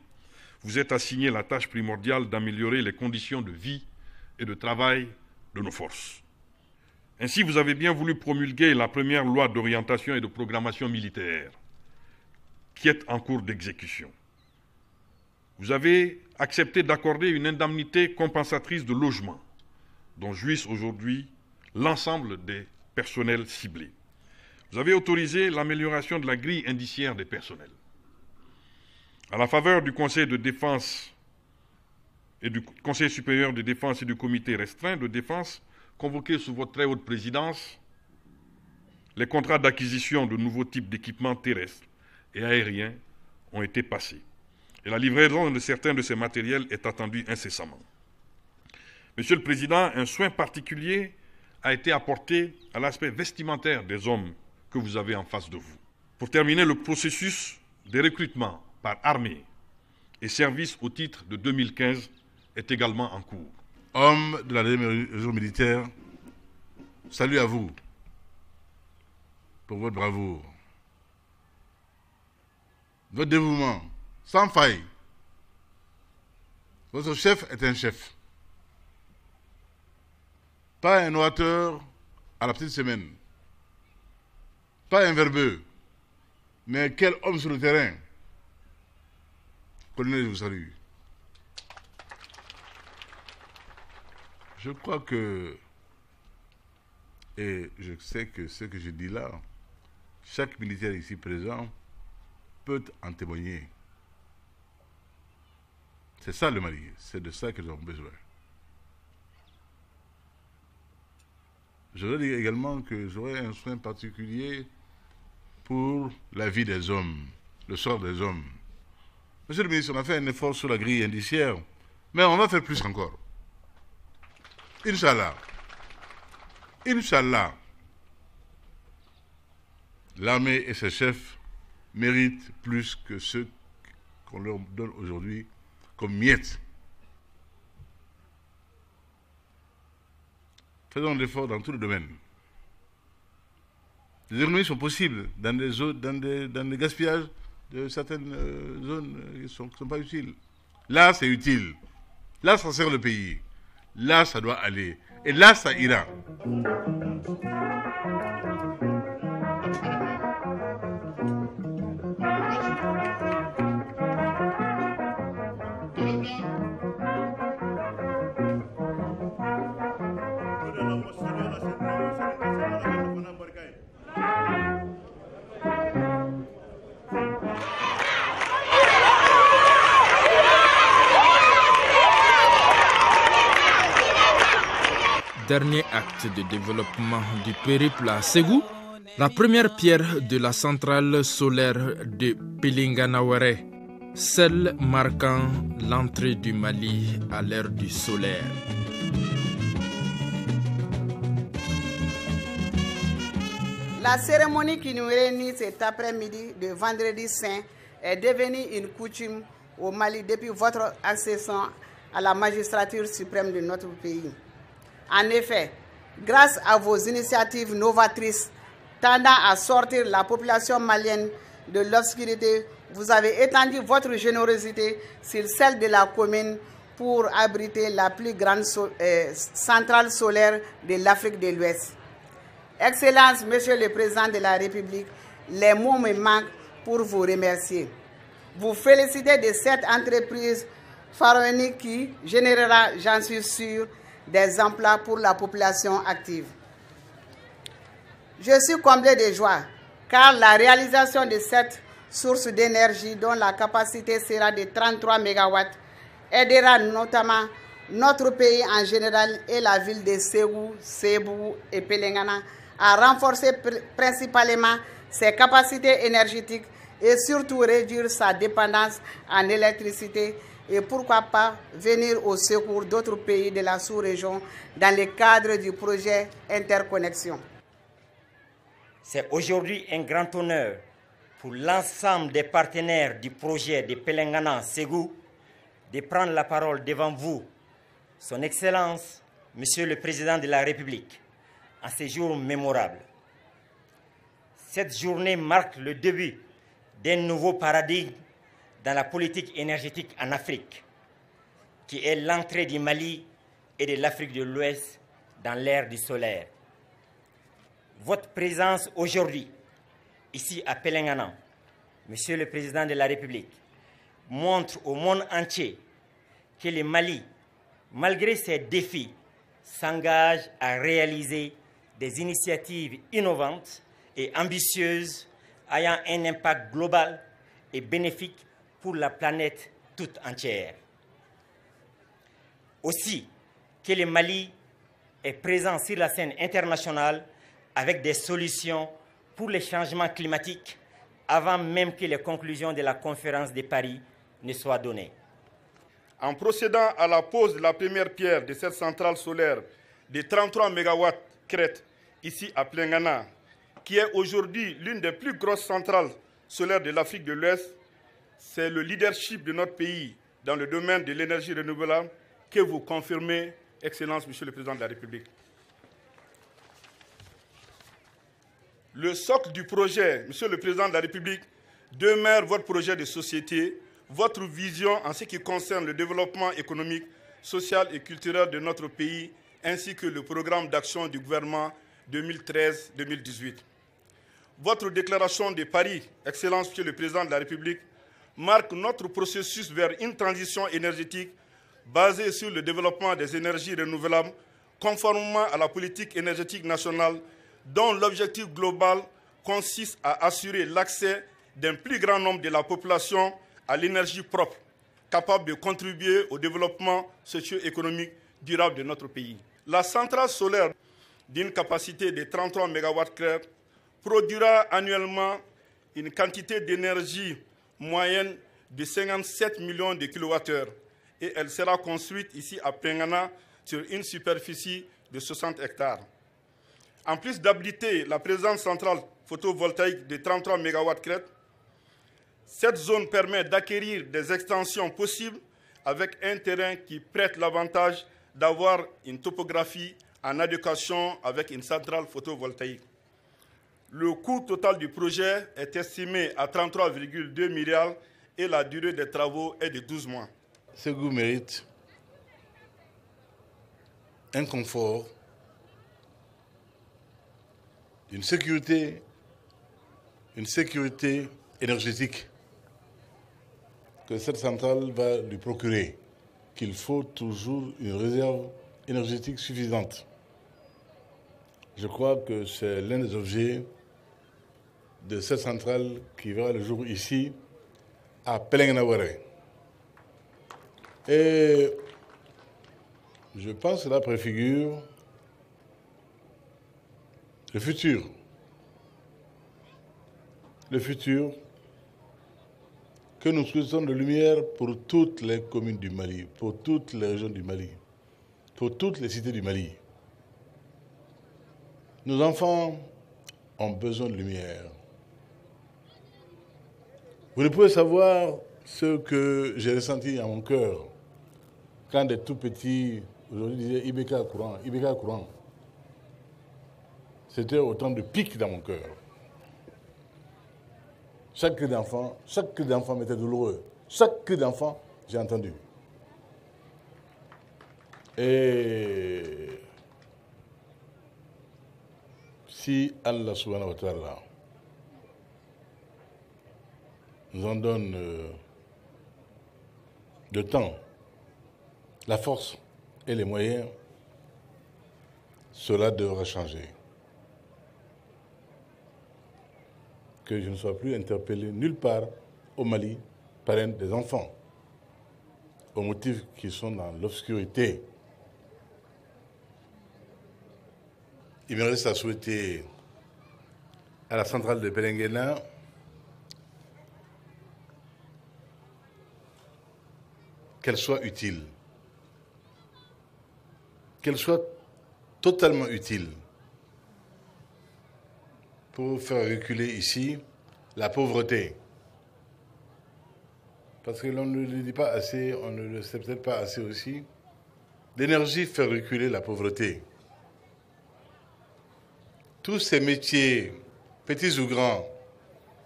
vous êtes assigné la tâche primordiale d'améliorer les conditions de vie et de travail de nos forces. Ainsi, vous avez bien voulu promulguer la première loi d'orientation et de programmation militaire, qui est en cours d'exécution. Vous avez accepté d'accorder une indemnité compensatrice de logement, dont jouissent aujourd'hui l'ensemble des personnels ciblés. Vous avez autorisé l'amélioration de la grille indiciaire des personnels. À la faveur du Conseil de défense et du Conseil supérieur de défense et du Comité restreint de défense, convoqués sous votre très haute présidence, les contrats d'acquisition de nouveaux types d'équipements terrestres et aériens ont été passés. Et la livraison de certains de ces matériels est attendue incessamment. Monsieur le Président, un soin particulier a été apporté à l'aspect vestimentaire des hommes que vous avez en face de vous. Pour terminer, le processus de recrutement par armée et service au titre de 2015 est également en cours. Hommes de la région militaire, salut à vous pour votre bravoure, votre dévouement, sans faille. Votre chef est un chef. Pas un orateur à la petite semaine. Pas un verbeux. Mais quel homme sur le terrain. Colonel, je vous salue. Je crois que, et je sais que ce que je dis là, chaque militaire ici présent peut en témoigner. C'est ça le Mali, c'est de ça que nous avons besoin. Je voudrais dire également que j'aurai un soin particulier pour la vie des hommes, le sort des hommes. Monsieur le ministre, on a fait un effort sur la grille indiciaire, mais on va faire plus encore. Inch'Allah. Inch'Allah. L'armée et ses chefs méritent plus que ceux qu'on leur donne aujourd'hui comme miettes. Faisons l'effort dans tous les domaines. Les économies sont possibles dans des gaspillages de certaines zones qui ne sont pas utiles. Là, c'est utile. Là, ça sert le pays. Là, ça doit aller. Et là, ça ira. Dernier acte de développement du périple à Ségou, la première pierre de la centrale solaire de Pelinganaware, celle marquant l'entrée du Mali à l'ère du solaire. La cérémonie qui nous réunit cet après-midi de vendredi saint est devenue une coutume au Mali depuis votre accession à la magistrature suprême de notre pays. En effet, grâce à vos initiatives novatrices tendant à sortir la population malienne de l'obscurité, vous avez étendu votre générosité sur celle de la commune pour abriter la plus grande centrale solaire de l'Afrique de l'Ouest. Excellence, Monsieur le Président de la République, les mots me manquent pour vous remercier. Vous féliciter de cette entreprise pharaonique qui générera, j'en suis sûr, des emplois pour la population active. Je suis comblé de joie car la réalisation de cette source d'énergie dont la capacité sera de 33 MW aidera notamment notre pays en général et la ville de Ségou, Sébou et Pelengana à renforcer principalement ses capacités énergétiques et surtout réduire sa dépendance en électricité et pourquoi pas venir au secours d'autres pays de la sous-région dans le cadre du projet Interconnexion. C'est aujourd'hui un grand honneur pour l'ensemble des partenaires du projet de Pelengana-Ségou de prendre la parole devant vous, Son Excellence, Monsieur le Président de la République, en ces jours mémorables. Cette journée marque le début d'un nouveau paradigme dans la politique énergétique en Afrique, qui est l'entrée du Mali et de l'Afrique de l'Ouest dans l'ère du solaire. Votre présence aujourd'hui, ici à Pelengana, Monsieur le Président de la République, montre au monde entier que le Mali, malgré ses défis, s'engage à réaliser des initiatives innovantes et ambitieuses ayant un impact global et bénéfique pour la planète toute entière. Aussi, que le Mali est présent sur la scène internationale avec des solutions pour les changements climatiques avant même que les conclusions de la conférence de Paris ne soient données. En procédant à la pose de la première pierre de cette centrale solaire de 33 MW crête ici à Pelengana, qui est aujourd'hui l'une des plus grosses centrales solaires de l'Afrique de l'Ouest, c'est le leadership de notre pays dans le domaine de l'énergie renouvelable que vous confirmez, Excellence, Monsieur le Président de la République. Le socle du projet, Monsieur le Président de la République, demeure votre projet de société, votre vision en ce qui concerne le développement économique, social et culturel de notre pays, ainsi que le programme d'action du gouvernement 2013-2018. Votre déclaration de Paris, Excellence, Monsieur le Président de la République, marque notre processus vers une transition énergétique basée sur le développement des énergies renouvelables, conformément à la politique énergétique nationale, dont l'objectif global consiste à assurer l'accès d'un plus grand nombre de la population à l'énergie propre, capable de contribuer au développement socio-économique durable de notre pays. La centrale solaire d'une capacité de 33 MW produira annuellement une quantité d'énergie moyenne de 57 millions de kilowattheures et elle sera construite ici à Plengana sur une superficie de 60 hectares. En plus d'abriter la présente centrale photovoltaïque de 33 MW crête, cette zone permet d'acquérir des extensions possibles avec un terrain qui prête l'avantage d'avoir une topographie en adéquation avec une centrale photovoltaïque. Le coût total du projet est estimé à 33,2 milliards et la durée des travaux est de 12 mois. Ségou mérite un confort, une sécurité énergétique que cette centrale va lui procurer, qu'il faut toujours une réserve énergétique suffisante. Je crois que c'est l'un des objets de cette centrale qui verra le jour ici, à Pelengana-Waré. Et je pense que cela préfigure le futur. Le futur que nous souhaitons de lumière pour toutes les communes du Mali, pour toutes les régions du Mali, pour toutes les cités du Mali. Nos enfants ont besoin de lumière. Vous ne pouvez savoir ce que j'ai ressenti à mon cœur quand des tout petits, aujourd'hui, disaient Ibeka courant, Ibeka courant. C'était autant de pics dans mon cœur. Chaque cri d'enfant m'était douloureux. Chaque cri d'enfant, j'ai entendu. Et si Allah subhanahu wa ta'ala nous en donne le temps, la force et les moyens, cela devra changer. Que je ne sois plus interpellé nulle part au Mali par des enfants, aux motifs qui sont dans l'obscurité. Il me reste à souhaiter à la centrale de Pelengana qu'elle soit utile, qu'elle soit totalement utile pour faire reculer ici la pauvreté. Parce que l'on ne le dit pas assez, on ne le sait peut-être pas assez aussi. L'énergie fait reculer la pauvreté. Tous ces métiers, petits ou grands,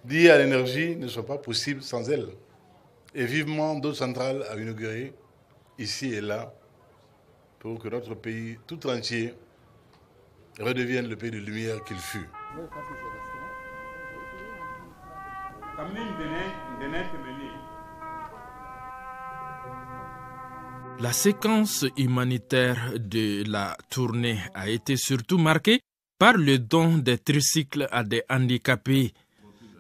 liés à l'énergie ne sont pas possibles sans elle. Et vivement d'autres centrales à inaugurer, ici et là, pour que notre pays tout entier redevienne le pays de lumière qu'il fut. La séquence humanitaire de la tournée a été surtout marquée par le don des tricycles à des handicapés,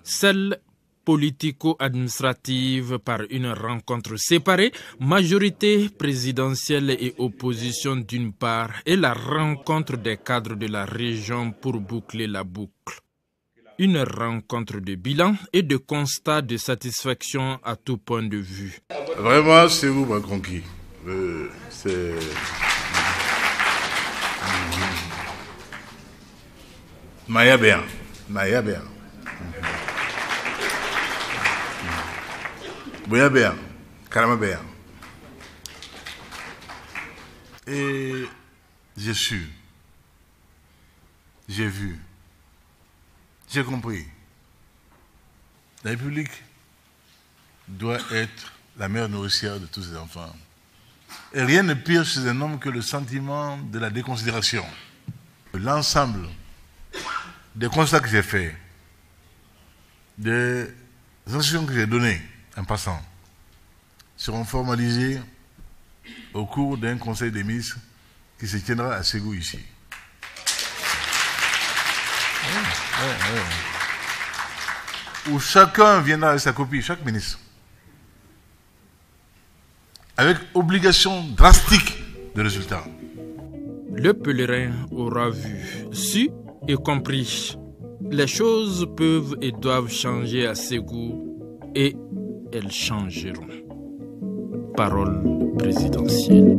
celle politico-administrative par une rencontre séparée, majorité présidentielle et opposition d'une part, et la rencontre des cadres de la région pour boucler la boucle. Une rencontre de bilan et de constat de satisfaction à tout point de vue. Vraiment, c'est vous m'a conquis. C'est... Maya bien. Boya bien, Karama bien. Et j'ai su, j'ai vu, j'ai compris. La République doit être la mère nourricière de tous ses enfants. Et rien ne pire chez un homme que le sentiment de la déconsidération. L'ensemble des constats que j'ai faits, des instructions que j'ai données en passant, seront formalisées au cours d'un conseil des ministres qui se tiendra à Ségou ici. Où chacun viendra avec sa copie, chaque ministre, avec obligation drastique de résultat. Le pèlerin aura vu, su et compris. Les choses peuvent et doivent changer à Ségou et elles changeront. Parole présidentielle.